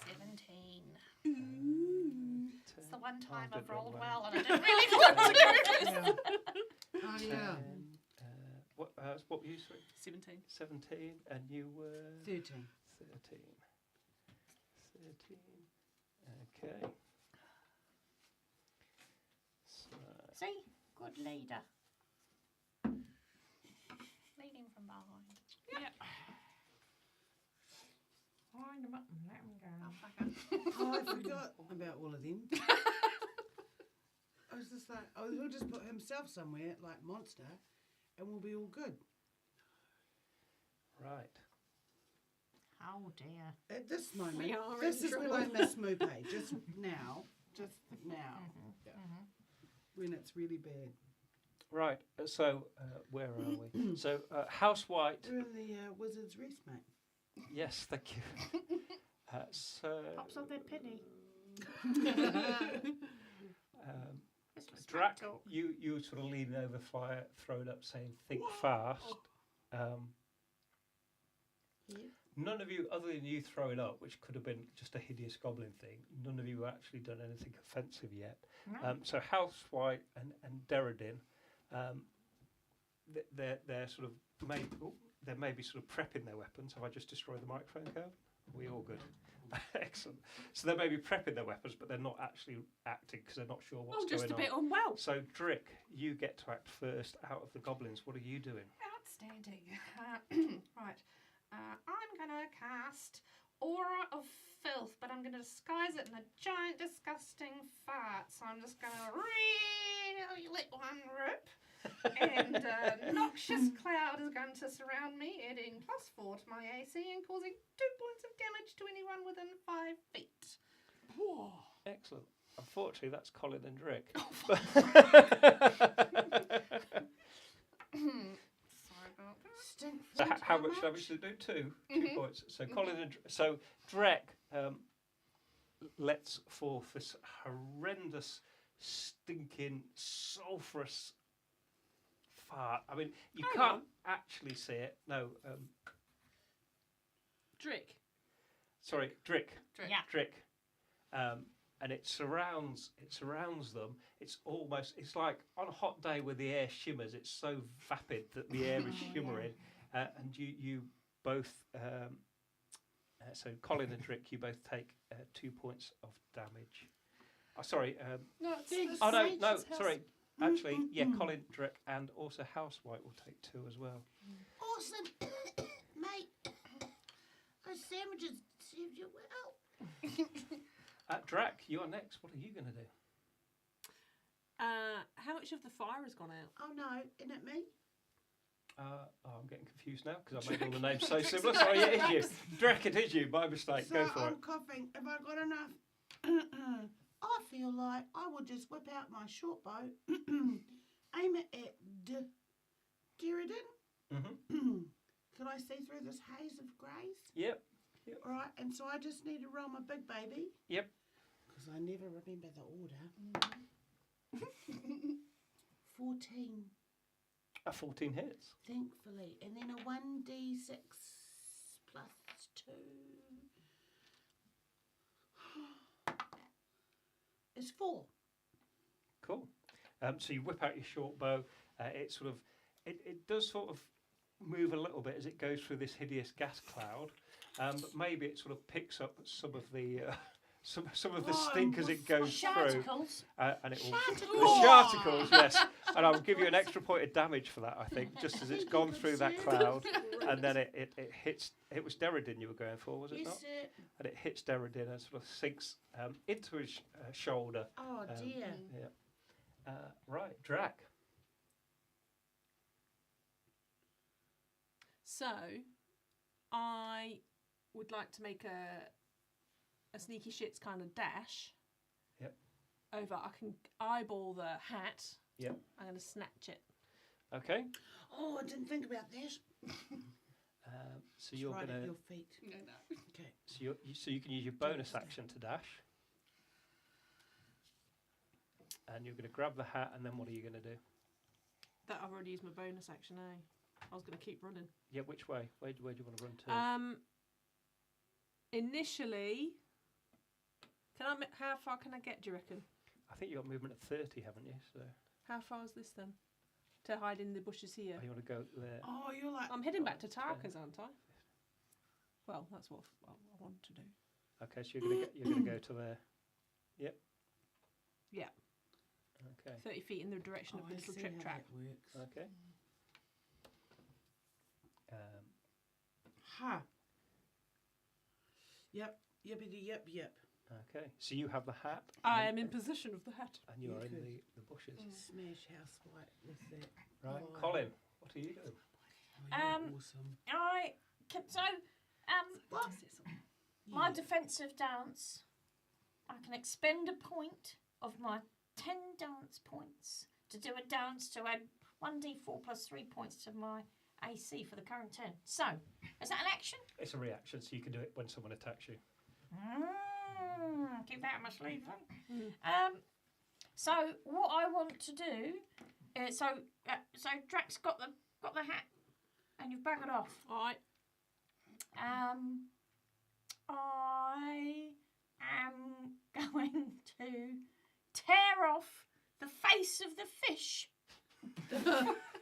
17. 10. It's the one time I I've did wrong rolled way. well and I didn't really want to do this. Oh, yeah. 10, what were you saying? 17. 17, and you were 13. 13. 13. Okay. So, See? Good leader. Leading from behind. Wind 'em up and let 'em go. Oh, fucker. Oh, I forgot about all of them. I was just like, he'll just put himself somewhere, like Monster, and we'll be all good. right. Oh dear. At this moment, We are this in is when trouble. I miss Mupe. Just now. Yeah. When it's really bad. Right. So, where are we? So, House White. We're in the Wizard's Rest, mate. Yes, thank you. So, Pops on their penny. This was Drac, smack talk. you sort of leaning over fire, throw it up, saying, "Think fast." Yeah. None of you, other than you throw it up, which could have been just a hideous goblin thing, none of you have actually done anything offensive yet. No. So House White and Derridin, they're sort of they're maybe sort of prepping their weapons. Have I just destroyed the microphone code? Are we all good? Excellent. So they may be prepping their weapons, but they're not actually acting because they're not sure what's I'm just going a bit on. unwell. So Drick, you get to act first out of the goblins. What are you doing? Outstanding. Right. I'm going to cast Aura of Filth, but I'm going to disguise it in a giant, disgusting fart. So I'm just going to really let one rip. And noxious cloud is going to surround me, adding +4 to my AC and causing 2 points of damage to anyone within 5 feet. Excellent. Unfortunately, that's Colin and Drick. Sorry about that. Stink So food, how much damage did it do? 2 points. So Colin and Drek lets forth this horrendous, stinking, sulphurous fart. I mean, you Hang can't on. actually see it. No, Drick. sorry, Drick. Yeah. Drick. And it surrounds them. It's like on a hot day where the air shimmers. It's so vapid that the air is shimmering, and you both. So Colin and Drick, you both take 2 points of damage. Oh, sorry. No, it's Thanks. the Oh no, Sage's no, house. sorry. Actually, yeah, Colin, Drick, and also Housewhite will take 2 as well. Awesome, mate. Those sandwiches served you well. Drac, you're next. What are you going to do? How much of the fire has gone out? Oh no, isn't it me? I'm getting confused now because I made all the names so similar. Sorry, it is you. Drac, it is you. My mistake. So Go for I'm it. coughing. Have I got enough? I feel like I would just whip out my short bow, aim it at Derridin. Mm-hmm. Can I see through this haze of greys? Yep. All right, and so I just need to roll my big baby. Yep. Because I never remember the order. 14, A 14 hits. thankfully. And then a 1d6 plus 2. It's 4. Cool. So you whip out your short bow. It does sort of move a little bit as it goes through this hideous gas cloud, but maybe it sort of picks up some of the some of the stink as it goes through, Sharticles. and it will the sharticles, yes. And I will give you an extra point of damage for that. I think just as it's gone through that cloud, and then it hits. It was Derridin you were going for, was it Yes, not? sir. And it hits Derridin and sort of sinks into his shoulder. Oh, dear. Yeah. Right, Drac. So, I would like to make a sneaky shits kind of dash. Yep. Over. I can eyeball the hat. Yep. I'm going to snatch it. Okay. Oh, I didn't think about that. So It's you're right gonna. at your feet. No, no. Okay. So you can use your bonus action to dash. And you're going to grab the hat, and then what are you going to do? That I've already used my bonus action, eh? I was going to keep running. Yeah, which way? Where do you want to run to? Initially, how far can I get, do you reckon? I think you got movement at 30, haven't you? So How far is this then? To hide in the bushes here. you want to go there? Oh, you're like... I'm heading back to Tarka's, aren't I? Well, that's what I want to do. Okay, so you're going to go to there. Yep. Yeah. Okay. 30 feet in the direction of the little trip track. Works. Okay. Ha. Yep. Yippity yep yep. Okay. So you have the hat. I am in possession of the hat. And you are in Good. the bushes. Smash house white with that. Right, Oh. Colin. What are you doing? Oh, you're awesome. I can, so What? my defensive dance. I can expend a point of my 10 dance points to do a dance to add 1d4 plus 3 points to my AC for the current turn. So, is that an action? It's a reaction, so you can do it when someone attacks you. Keep that in my sleeve then. So what I want to do is so Drax got the hat, and you've buggered off. All right. I am going to tear off the face of the fish,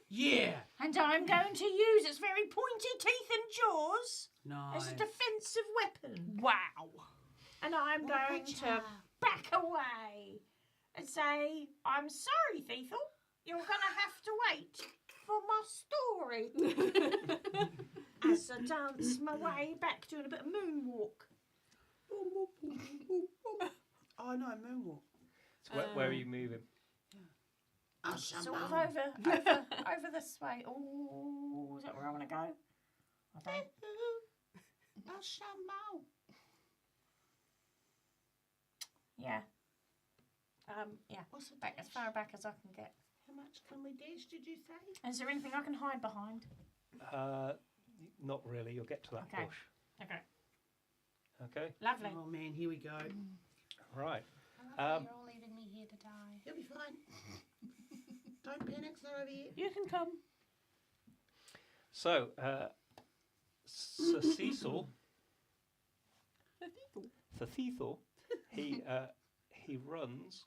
Yeah. and I'm going to use its very pointy teeth and jaws Nice. as a defensive weapon. Wow. And I'm going to back away and say, I'm sorry, Thiethel, you're going to have to wait for my story. As I dance my way back, doing a bit of moonwalk. Oh no, moonwalk. So where are you moving? Oh, Sort of Shambhala. over this way. Oh, is that where I want to go? I don't. Oh, Shambhala. Yeah. Yeah, What's a back as dash? far back as I can get. How much can we dash, did you say? Is there anything I can hide behind? Not really. You'll get to that Okay. bush. Okay. Okay. Lovely. Oh man, here we go. Right. I love that you're all leaving me here to die. You'll be fine. Don't panic, it's not over yet. You can come. So, Sir Cecil, Sir Cecil, he runs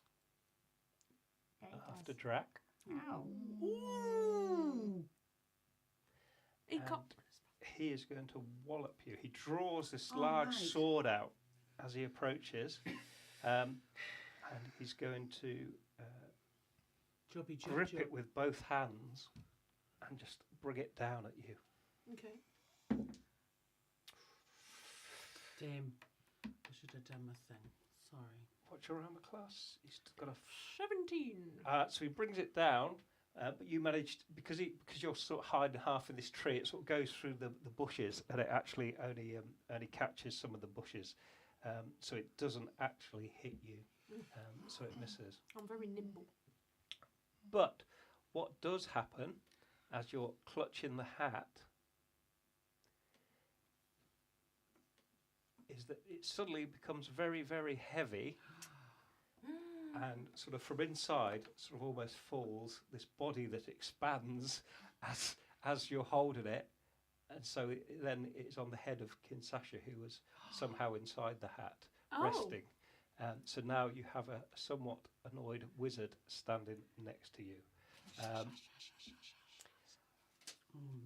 Yeah, he after does. Drac. Ow. Ooh. He And can't. he is going to wallop you. He draws this Oh, large mate. sword out as he approaches, and he's going to Jobby, job, grip job. it with both hands and just bring it down at you. Okay. Damn. I should have done my thing. Sorry. What's your armor class? He's got a 17. so he brings it down, but you managed because you're sort of hiding half in this tree. It sort of goes through the bushes, and it actually only catches some of the bushes, so it doesn't actually hit you. So it misses. I'm very nimble. But what does happen as you're clutching the hat is that it suddenly becomes very, very heavy. And sort of from inside, sort of almost falls this body that expands as you're holding it, and so then it's on the head of Kinsasha, who was somehow inside the hat, resting. So now you have a somewhat annoyed wizard standing next to you. Oh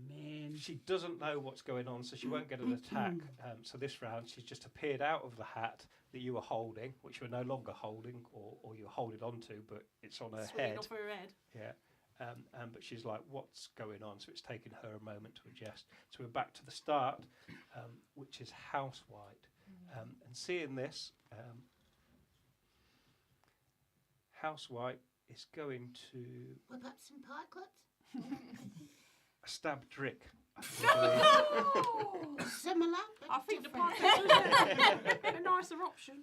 man. She doesn't know what's going on, so she won't get an attack. So this round, she's just appeared out of the hat that you were holding, which you were no longer holding, or you were holding onto, but it's on her Swinging head. off her head. Yeah. But she's like, what's going on? So it's taken her a moment to adjust. So we're back to the start, which is House White. And seeing this, House White is going to Whip up some pikelets. stab Drick. Similar. But I think the different. pikelet was a nicer option.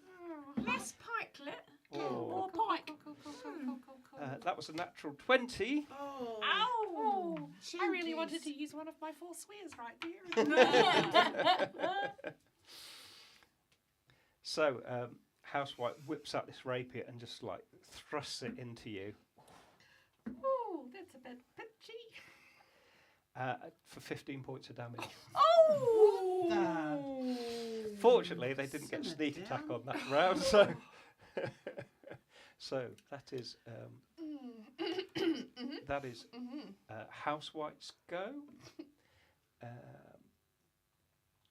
Less pikelet. More pike. Cool. That was a natural 20. Oh. Ow! I really Shanties. wanted to use one of my 4 swears right there. So House White whips out this rapier and just like thrusts it into you Ooh, that's a bit pitchy. for 15 points of damage. Oh! Fortunately, they didn't get Simmer sneak attack down. on that round, so so that is House White's go.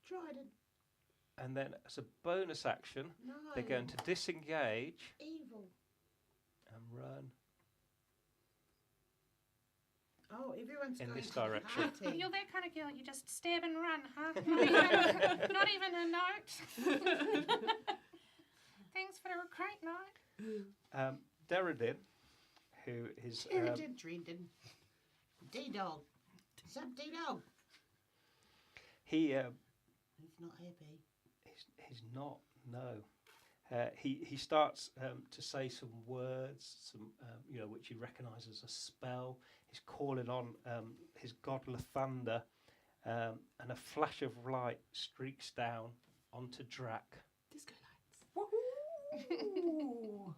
Trident. And then as a bonus action, No. they're going to disengage Evil. and run. Oh, everyone's In going this to the direction. party. You're that kind of girl, you just stab and run, huh? Not even a note. Thanks for the recruit note. Derridin, who is Sheridan, Drendon. D-Dog. What's up, D-Dog? he He's not happy. he's not, no. He starts to say some words, which you recognise as a spell. He's calling on his god Lathander, and a flash of light streaks down onto Drac. Disco lights. Ooh.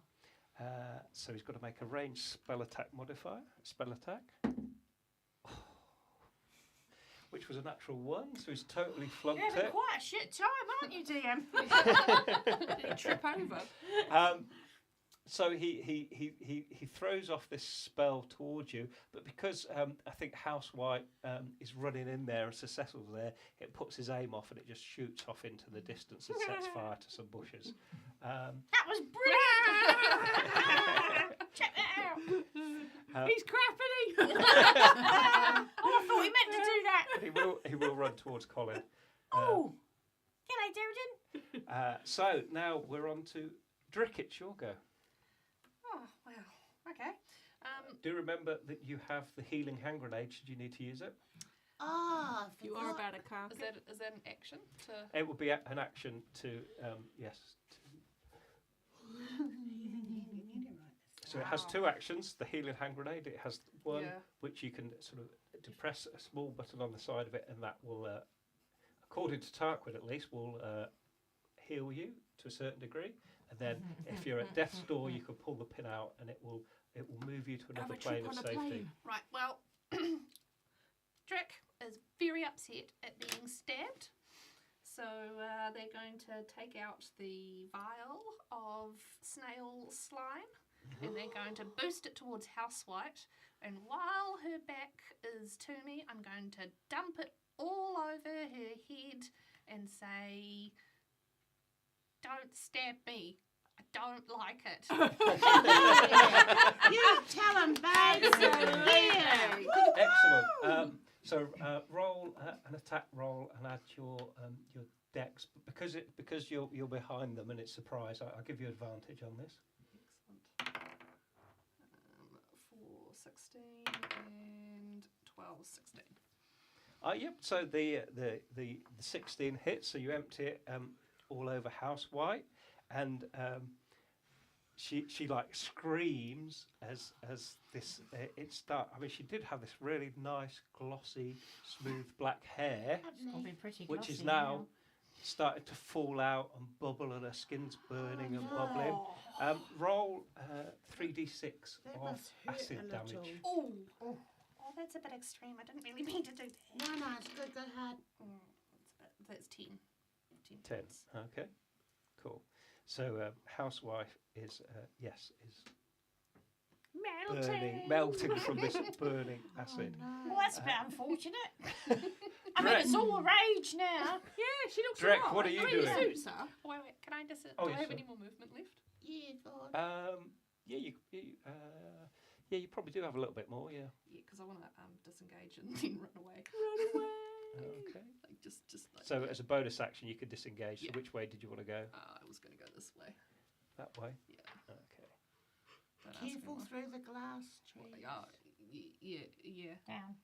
So he's got to make a ranged spell attack modifier, which was a natural 1, so he's totally flunked You're having it. quite a shit time, aren't you, DM? Did he trip over? So he throws off this spell towards you, but because I think House White is running in there and Sir Cecil's there, it puts his aim off and it just shoots off into the distance and sets fire to some bushes. That was brilliant! Check that out. He's crapping. Oh, I thought he meant to do that. He will run towards Colin. Oh, g'day, Derridin. So now we're on to Drick. It's your go. Oh, well, okay. Do remember that you have the healing hand grenade should you need to use it. Ah, You are about to cark. Is that an action to... It will be an action to, yes. So it has Wow. 2 actions. The healing hand grenade. It has one Yeah. which you can sort of depress a small button on the side of it, and that will, according to Tarquin at least, will heal you to a certain degree. And then if you're at death's door, you can pull the pin out, and it will move you to Have another a trip plane of on a safety. plane. Right, well, Drek is very upset at being stabbed. So they're going to take out the vial of snail slime and they're going to boost it towards Housewhite. And while her back is to me, I'm going to dump it all over her head and say, "Don't stab me. I don't like it." You tell him, babe. Yeah. Excellent. So roll an attack roll and add your dex, but because you're behind them and it's surprise. I'll give you advantage on this. Excellent. 4, 16 and 12, 16. Yep. So the 16 hits. So you empty it all over Housewhite, and she like screams as this it start. I mean, she did have this really nice, glossy, smooth black hair, It's going to be pretty which is glossy now starting to fall out and bubble, and her skin's burning and bubbling. Roll 3d6 That of must hurt acid a damage. little. Oh, that's a bit extreme. I didn't really mean to do that. No, it's good. Go ahead. That's 10. 10. points. Okay, cool. So Housewife is melting from this burning acid. Well, that's a bit unfortunate. I mean, it's all a rage now. Yeah, she looks Drek, alright. what are you I mean, doing? It suits her. Wait, can I just... Oh, do yes, I have sir. any more movement left? Yeah, God. You probably do have a little bit more. Yeah. Yeah, because I want to disengage and then run away. Run away. Okay. Like, just like... So as a bonus action, you could disengage. Yeah. So which way did you want to go? I was going to go this way. That way. Yeah. Okay. Don't ask me Careful why. through the glass Well, tree. yeah. Down.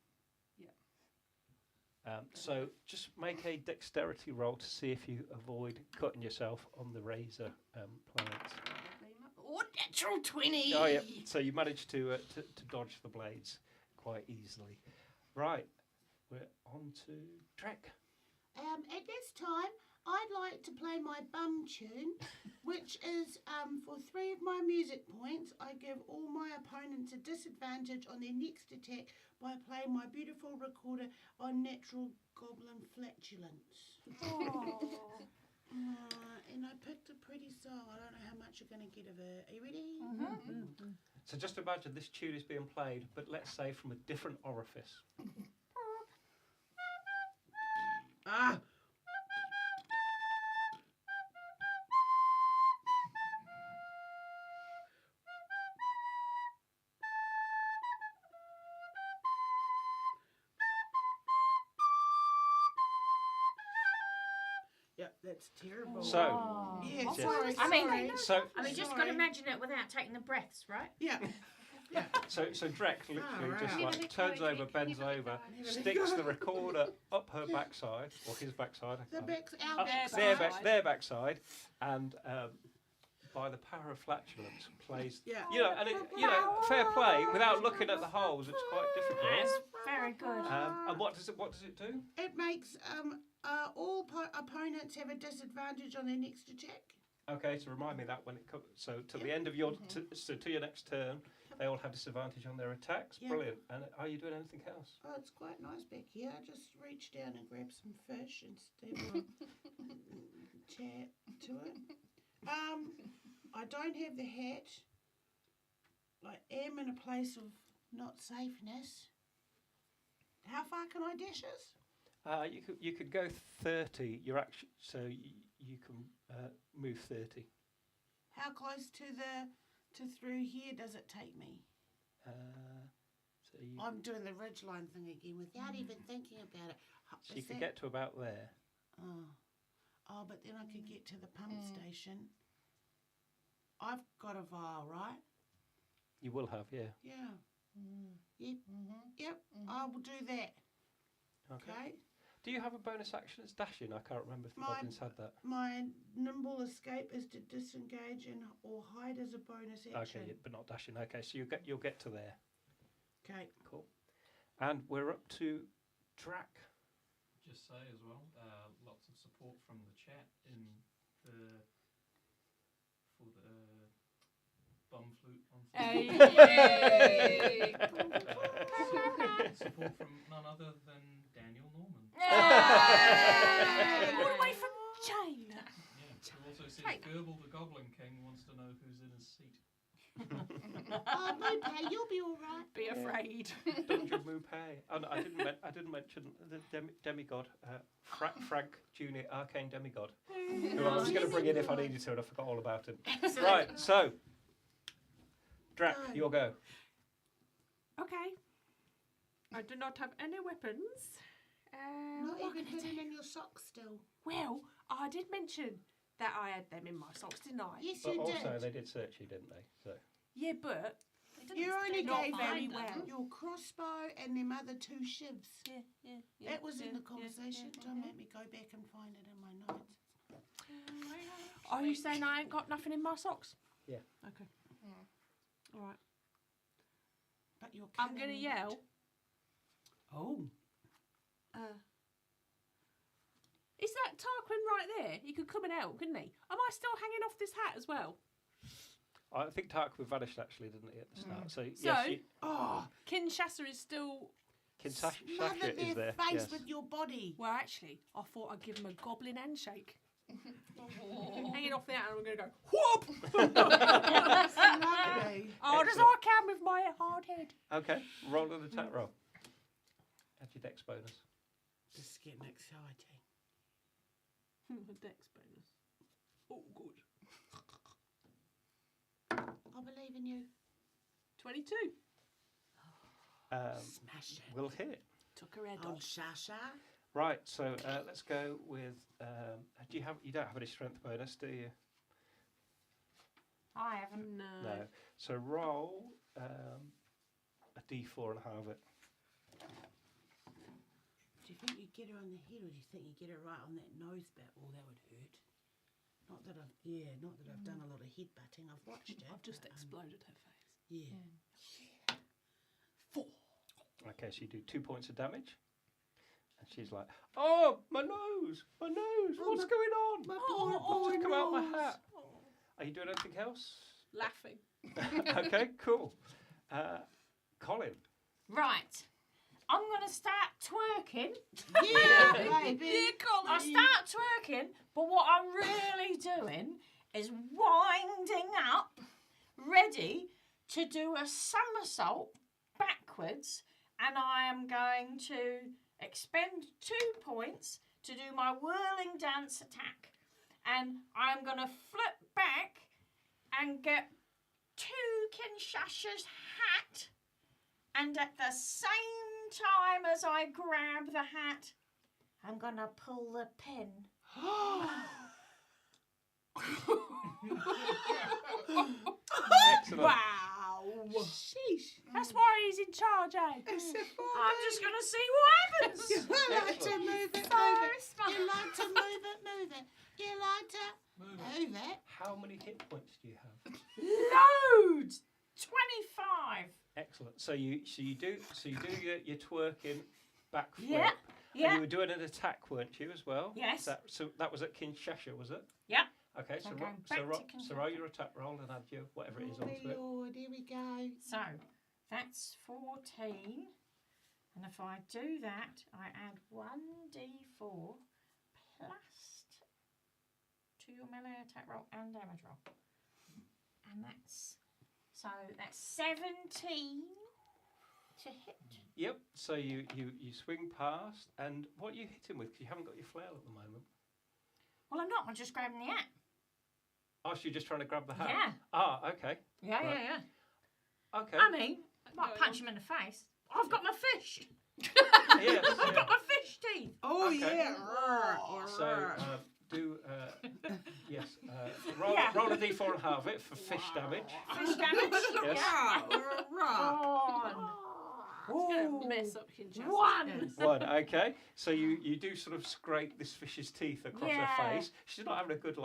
So just make a dexterity roll to see if you avoid cutting yourself on the razor plants. Oh, natural 20! Oh yeah. So you managed to dodge the blades quite easily. Right. We're on to Trek. At this time, I'd like to play my bum tune, which is for 3 of my music points. I give all my opponents a disadvantage on their next attack by playing my beautiful recorder on natural goblin flatulence. And I picked a pretty song. I don't know how much you're going to get of it. Are you ready? So just imagine this tune is being played, but let's say from a different orifice. Ah! Yep, that's terrible. So- yeah, What sorry, I mean, sorry. So I mean, just got Sorry. to imagine it without taking the breaths, right? Yeah. Yeah. So Drek literally Oh, just right. like turns over, bends over, sticks the recorder up her backside, or his backside. I The can't- back's our up backside. their backside, and by the power of flatulence plays. Yeah. Fair play. Without looking at the holes, it's quite difficult. That's very good. And what does it do? It makes all opponents have a disadvantage on their next attack. Okay, so remind me that when it comes. So to the end of your to your next turn, they all have disadvantage on their attacks. Yeah. Brilliant. And are you doing anything else? Oh, it's quite nice back here. I just reach down and grab some fish instead of chat to it. I don't have the hat. I am in a place of not safeness. How far can I dash us? You could go 30. You're actually you can move 30. How close to through here does it take me? So you, I'm doing the ridgeline thing again without even thinking about it. so you could get to about there. Oh, but then I could get to the pump station. I've got a vial, right? You will have, yeah. Yeah. Yep. Yep. I will do that. Okay. Do you have a bonus action as dashing? I can't remember if the My- goblins had that. My nimble escape is to disengage and or hide as a bonus action. Okay, but not dashing. Okay, so you'll get to there. Okay. Cool. And we're up to Drac. Just say as well, lots of support from the chat in the for the bum flute on Hey. support from none other than Daniel Norman. All the way from China. Yeah, who also says Right. Gerbil the Goblin King wants to know who's in his seat. Oh, Mope, you'll be all right. Be afraid. Dungeon Moopay. Oh, no, I didn't mention the demigod, Frank Junior, Arcane Demigod, who I was going to bring in if I needed to, and I forgot all about him. Right, so Drac, Go. your go. Okay. I do not have any weapons. Not what even can I hidden do? in your socks still. Well, I did mention that I had them in my socks, didn't I? Yes, But you also, did. they did search you, didn't they? So Yeah, but You only not gave very them well. your crossbow and them other 2 shivs. yeah. That was in yeah, the conversation. Don't make me go back and find it in my notes. Are you saying I ain't got nothing in my socks? Yeah. Okay. All right. But you're I'm killing gonna me. yell. Oh. Is that Tarquin right there? He could come and help, couldn't he? Am I still hanging off this hat as well? I think Tarquin vanished actually, didn't he, at the start? So, So- yes, you, Oh. Kinshasa is still. Smother Kinshasa their is there. face Yes. with your body. Well, actually, I thought I'd give him a goblin handshake. Hanging off the hat, and I'm gonna go whoop. That's lovely. Hard as I can with my hard head. Okay, roll an attack roll. Add your dex bonus. This is getting exciting. A dex bonus. Oh, good. I believe in you. 22. Smash it. We'll hit. Took her head Oh, off. Shasha. Right, so let's go with. You don't have any strength bonus, do you? I haven't. No. No. So roll a d4 and halve it. Do you think you get her on the head, or do you think you get her right on that nose bit? Oh, that would hurt. Not that I've done a lot of head butting. I've watched it. I've just but, exploded her face. Yeah. 4. Okay, so you do 2 points of damage. And she's like, oh, my nose, Oh, what's my- going on? My poor What's just come out my nose. hat? Are you doing anything else? Laughing. Okay, cool. Colin. Right. I'm going to start twerking. Yeah, baby. I start twerking, but what I'm really doing is winding up, ready to do a somersault backwards, and I am going to expend 2 points to do my whirling dance attack. And I'm going to flip back and get 2 Kinshasa's hat, and at the same time as I grab the hat, I'm going to pull the pin. Excellent. Wow. Sheesh. That's why he's in charge, eh? It's a I'm just going to see what happens. You like to Excellent. move it, So move it. smart. You like to move it. You like to Move it. move it. How many hit points do you have? Loads. 25. Excellent. So you do your twerking back flip. Yeah, And yeah. you were doing an attack, weren't you, as well? Yes. So that was at Kinshasa, was it? Yeah. Okay, So so I'm ro- going so, back ro- to so Kinshasa. roll your attack roll and add your whatever it is Holy onto it. Lord, here we go. So that's 14. And if I do that, I add 1d4 plus to your melee attack roll and damage roll. And that's 17 to hit. Yep. So you swing past, and what are you hitting with? Because you haven't got your flail at the moment. Well, I'm not. I'm just grabbing the hat. Oh, so you're just trying to grab the hat? Yeah. Ah, okay. Yeah, Right. yeah. Okay. I mean, I might punch him in the face. I've got my fish. Yes, I've yeah. got my fish teeth. Oh, Okay. yeah. So do yes. Roll a d4 and halve it for fish damage. Fish damage. Yes. Yeah. Right. On It's going to mess up Kinshasa. One. One, okay. So you do sort of scrape this fish's teeth across her Yeah. face. She's not having a good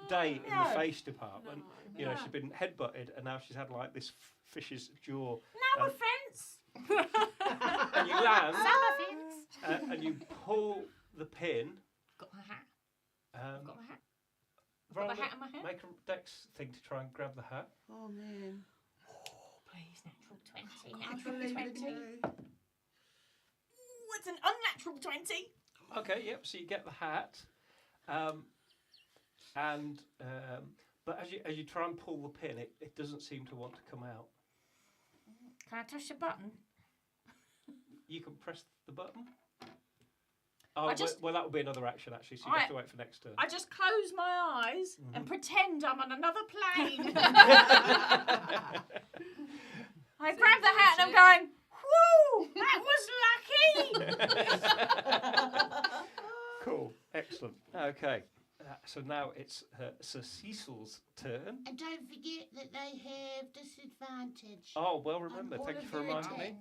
day in the No. face department. No. You know, No. she's been headbutted, and now she's had like this fish's jaw. No Um, offence. And you land, Some offence. and you pull the pin. Got my hat. Um, Got my hat. roll Got the it- hat in my hand. Make a dex thing to try and grab the hat. Oh man. Oh, please, natural 20. I Natural believe in 20. you. Ooh, it's an unnatural 20. Okay, yep. So you get the hat, but as you try and pull the pin, it doesn't seem to want to come out. Can I touch the button? You can press the button. Oh, I just- well, that would be another action actually. So you have to wait for next turn. I just close my eyes and pretend I'm on another plane. I grab the hat and I'm going, whoo, that was lucky. Cool, excellent. Okay, so now it's Sir Cecil's turn. And don't forget that they have disadvantage. Oh, well remembered. all Thank you of for their reminding me.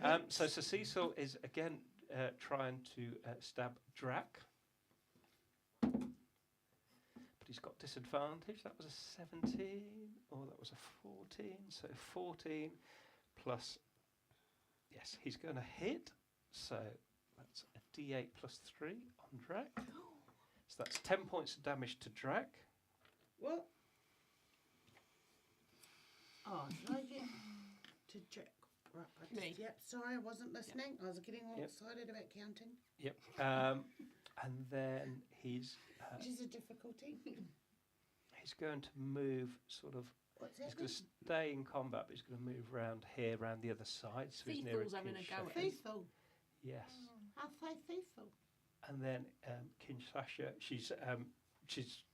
attacks. So Sir Cecil is again trying to stab Drac. But he's got disadvantage. That was a 17, or that was a 14. So 14 plus, yes, he's going to hit. So that's a D8 plus 3 on Drac. So that's 10 points of damage to Drac. What? Oh, should I get to check? Right, Me. Yep, sorry, I wasn't listening. I was getting all Yep. excited about counting, Yep. And then he's which is a difficulty. he's going to move sort of. What's He's that? going to stay in combat, but he's going to move round here, round the other side. So he's near Thieful's having a go at him. Thieful. Yes. I say thieful. And then Kinshasa, she's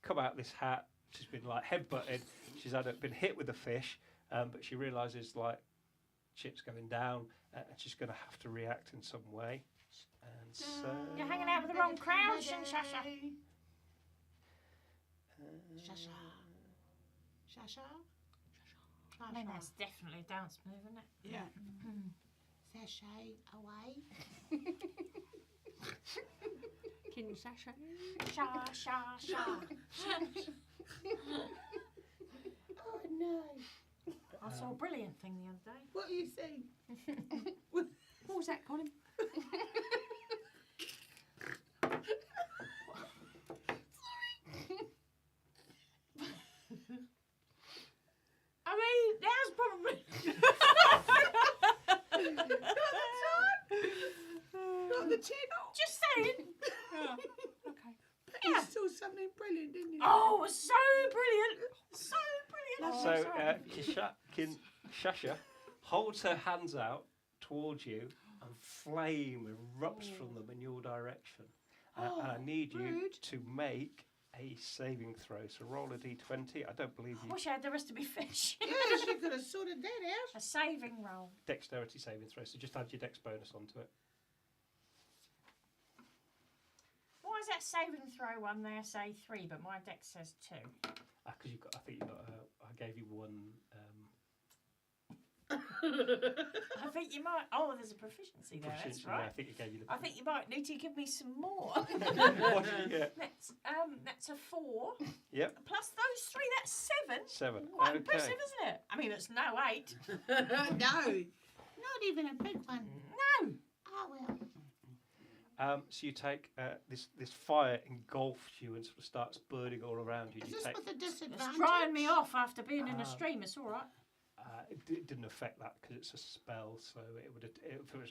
come out this hat. She's been like headbutted. She's been hit with a fish, but she realises like ship's going down, and she's going to have to react in some way. And so You're hanging out with the wrong crowd, Shasha. Shasha. Shasha. I mean, that's definitely a dance move, isn't it? Yeah. Sashay away. Kinshasa. Sha, sha, sha. Oh no. I saw a brilliant thing the other day. What are you saying? What was that, Colin? I mean, that's probably. Not the channel. Just saying. Okay. But you saw something brilliant, didn't you? Oh, it was so brilliant. So brilliant. so Kinshasa holds her hands out towards you, and flame erupts from them in your direction. And I need you rude. to make a saving throw. So roll a d20. I don't believe I you. wish I had the rest of my fish. Yes, you could have sorted that out. A saving roll. Dexterity saving throw. So just add your dex bonus onto it. Why is that saving throw one there say 3, but my deck says 2? Because you got. I think you got. I gave you one. I think you might. Oh, there's a proficiency there. Proficiency, That's right. yeah, I think it gave you the. I think you might need to give me some more. What did you get? That's a 4. Yep. Plus those 3, that's 7. 7. Quite Okay. impressive, isn't it? I mean, it's no 8. No, not even a big one. No. Oh well. So you take this fire engulfs you and sort of starts burning all around you. Is You this take. with a disadvantage? It's drying me off after being in a stream. It's all right. It didn't affect that because it's a spell. So it would.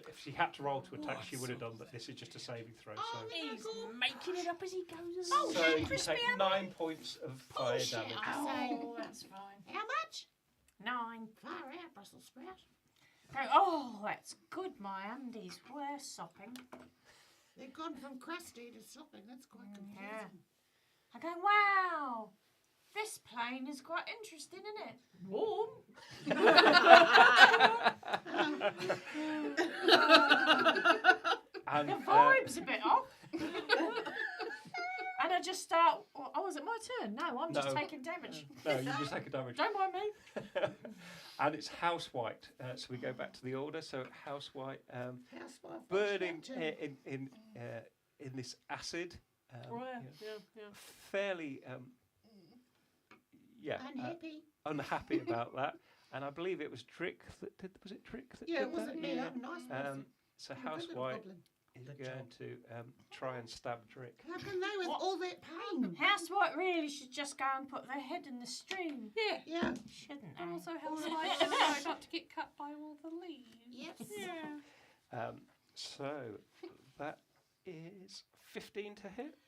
If she had to roll to attack, she would have done. But this is just a saving throw. So. Oh, He's cool. making it up as he goes Oh, along. So yeah, you crispy take 9 points of fire Bullshit. damage. Oh, that's fine. How much? 9. Far out, Brussels sprout. Oh, that's good. My undies were sopping. They've gone from crusty to sopping. That's quite confusing. Yeah. I go, wow. This plane is quite interesting, isn't it? Warm. And, The vibe's a bit off. And I just start. Oh, is it my turn? No, I'm just No. taking damage. no, you just take a damage. Don't mind me. And it's house white. So we go back to the order. So house white, Housewife. burning what's that to? in this acid. Oh, yeah, you know, yeah. fairly, Unhappy. unhappy about that. And I believe it was Drick that did. Was it Drick that Yeah, did it wasn't that? me. I'm nice. So I'm a house good little white goblin. is Good going job. to try and stab Drick. How can they with What? all that pain? Housewife really should just go and put their head in the stream, Yeah. Yeah. shouldn't But they? also housewives are try not to get cut by all the leaves. Yes. Yeah. So that is 15 to hit.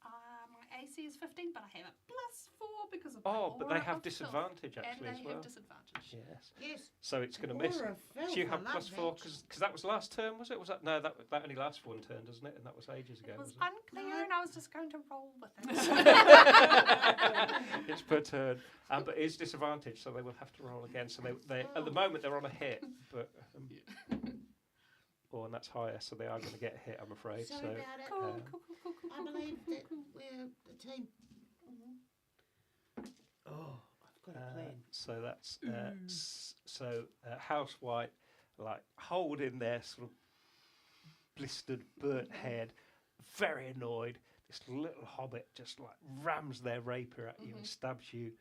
My AC is 15, but I have a +4 because of Oh, my but they aura have of disadvantage filth, actually and as they well. have disadvantage. Yes. Yes. So it's going to miss. Aura of filth, So you I have love +4 that. because that was last turn, was it? Was that no? That only lasts one turn, doesn't it? And that was ages ago. It was wasn't unclear, No. and I was just going to roll with it. it? It's per turn, but it's disadvantage, so they will have to roll again. So they at the moment they're on a hit, but and that's higher, so they are going to get hit, I'm afraid. Sorry So about it. Cool. I believe that we're the team. Oh, I've got a plan. so that's House White, like holding their sort of blistered, burnt head, very annoyed. This little hobbit just like rams their rapier at you and stabs you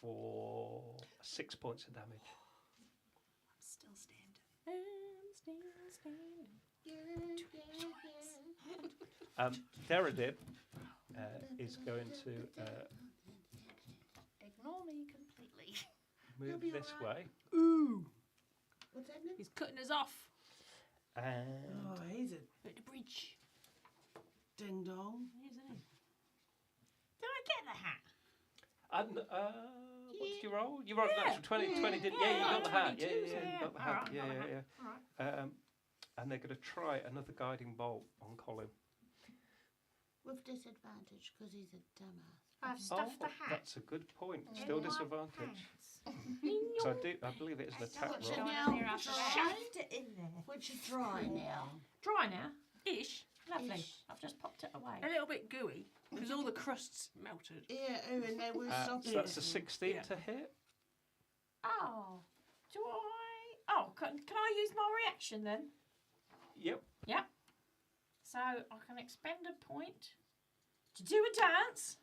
for 6 points of damage. I'm still standing. Deradib is going to Ignore me completely. move be this alright. way, Ooh. What's happening? He's cutting us off and Oh, he's a at the bridge. ding dong. Isn't he? Did I get the hat? and what did you roll? You rolled an Yeah. natural 20, Yeah. 20 didn't you? Yeah, Yeah, you got the hat. 22, Yeah, yeah. you got the Alright, hat. Yeah, got the yeah, hat. yeah. Alright. And they're going to try another guiding bolt on Colin. With disadvantage because he's a dumbass. I've stuffed the hat. That's a good point. in Still my disadvantage. pants. So I believe it is an attack What's roll. your Go now? in there after that. Shoved it in there. Which you dry now. Dry now. Ish. Lovely. Ish. I've just popped it away. A little bit gooey because all the crusts melted. Yeah, and they were soft. So that's a 16 Yeah. to hit. Oh. Do I? Oh, can I use my reaction then? Yep. So I can expend a point to do a dance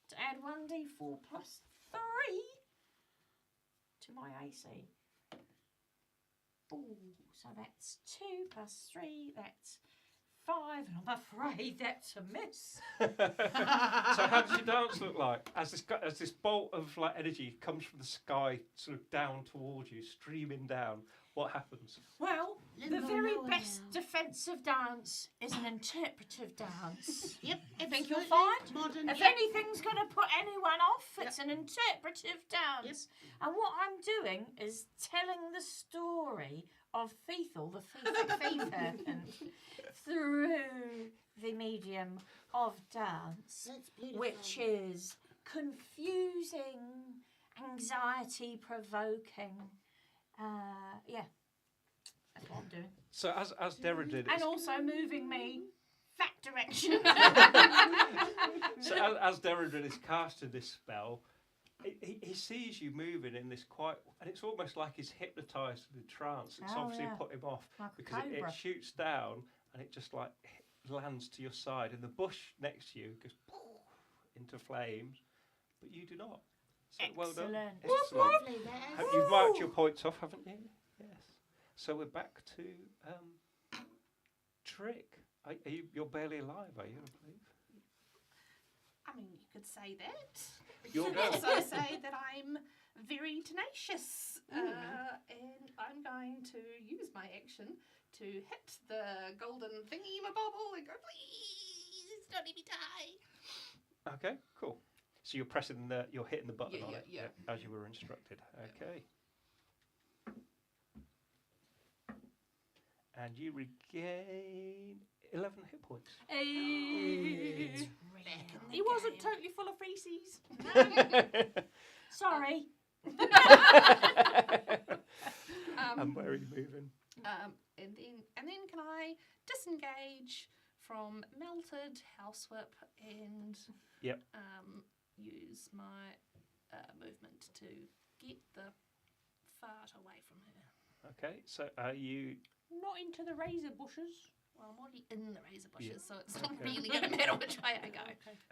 to add 1d4 plus 3 to my AC. Ooh, so that's 2 plus 3, that's 5, and I'm afraid that's a miss. So how does your dance look like? As this bolt of like energy comes from the sky, sort of down towards you, streaming down, what happens? Well, the Limbo very lower best now. defensive dance is an interpretive dance. Yep. I think you'll absolutely. find Modern. if yep. anything's going to put anyone off, it's an interpretive dance. And what I'm doing is telling the story of Thethel, the thief serpent, through the medium of dance, That's beautiful. which is confusing, anxiety provoking. Yeah, that's what I'm doing. So as Dara did, And also moving me that direction. so as Derridon is casting this spell, he sees you moving in this quite, and it's almost like he's hypnotised in a trance. It's Oh, obviously yeah. put him off Like a because it cobra. shoots down and it just like lands to your side, and the bush next to you goes into flames, but you do not. So well done. Excellent. Excellent. Lovely, that is. You've marked your points off, haven't you? Yes. So we're back to Trick. You're barely alive, are you? I believe. I mean, you could say that. You're You could also say that I'm very tenacious, and I'm going to use my action to hit the golden thingy-mabobble and go, please, don't let me die. Okay, cool. So you're you're hitting the button on it, Yeah. as you were instructed. Okay. And you regain 11 hit points. Hey. He wasn't totally full of feces. Sorry. And where are you moving? And then can I disengage from melted housewhip and Yep. use my movement to get the yard away from here. Okay, so are you... Not into the razor bushes. Well, I'm already in the razor bushes, Yeah. so it's not Okay. really going to matter which way I go.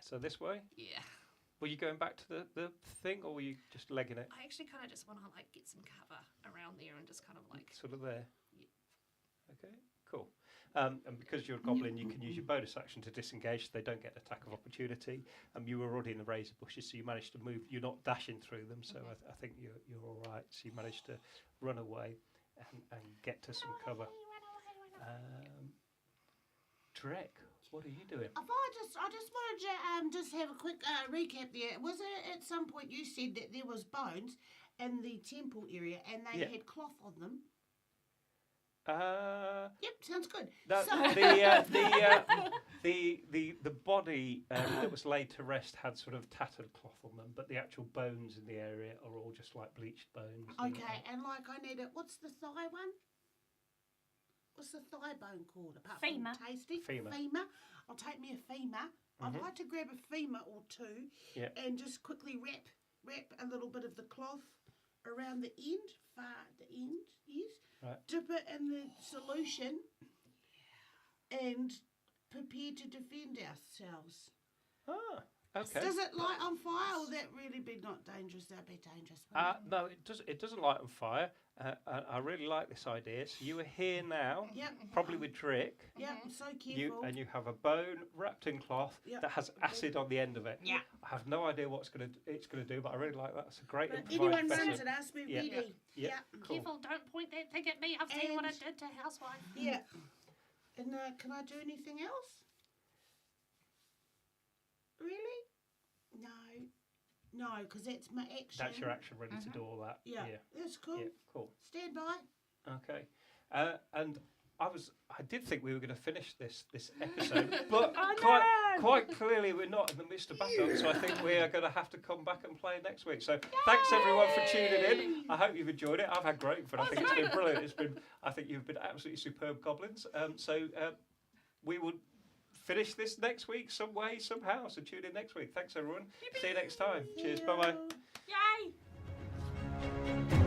So this way? Yeah. Were you going back to the thing, or were you just legging it? I actually kind of just want to like get some cover around there and just kind of like. Sort of there? Yeah. Okay, cool. And because you're a goblin, you can use your bonus action to disengage so they don't get an attack of opportunity. You were already in the razor bushes, so you managed to move. You're not dashing through them, so I think you're all right. So you managed to run away and get to some cover. Drek, what are you doing? I just wanted to just have a quick recap there. Was it at some point you said that there was bones in the temple area and they Yeah. had cloth on them? Yep, sounds good. That, So- the body that was laid to rest had sort of tattered cloth on them, but the actual bones in the area are all just like bleached bones. Okay, and like I need it. What's the thigh one? What's the thigh bone called? Apart Femur. from tasty. Femur. I'll take me a femur. I'd like to grab a femur or two, Yeah. and just quickly wrap a little bit of the cloth around the end, far at the end, yes. Right. Dip it in the solution, and prepare to defend ourselves. Ah, okay. Does it light on fire, or that really be not dangerous? That'd be dangerous. wouldn't it? No, it does. It doesn't light on fire. I really like this idea. So you are here now, Yep. probably with Drake. Yep. I'm so You careful. you have a bone wrapped in cloth Yep. that has acid on the end of it. Yeah. I have no idea what it's going to do, but I really like that. It's a great But improvised anyone vessel. runs it, ask me Yeah. ready. Yeah. Yeah. Cool. Careful! Don't point that thing at me. I've seen what it And- did to Housewife. Yeah. And can I do anything else? Really? No, because that's my action. That's your action ready to do all that. Yeah, that's cool. Yeah, cool. Stand by. Okay. And I did think we were going to finish this episode, but quite clearly we're not in the midst of battle, so I think we are going to have to come back and play next week. So thanks everyone for tuning in. I hope you've enjoyed it. I've had great fun. I think it's been brilliant. I think you've been absolutely superb goblins. So we will finish this next week some way, somehow. So tune in next week. Thanks everyone. See you next time. Cheers. Bye bye. Yay!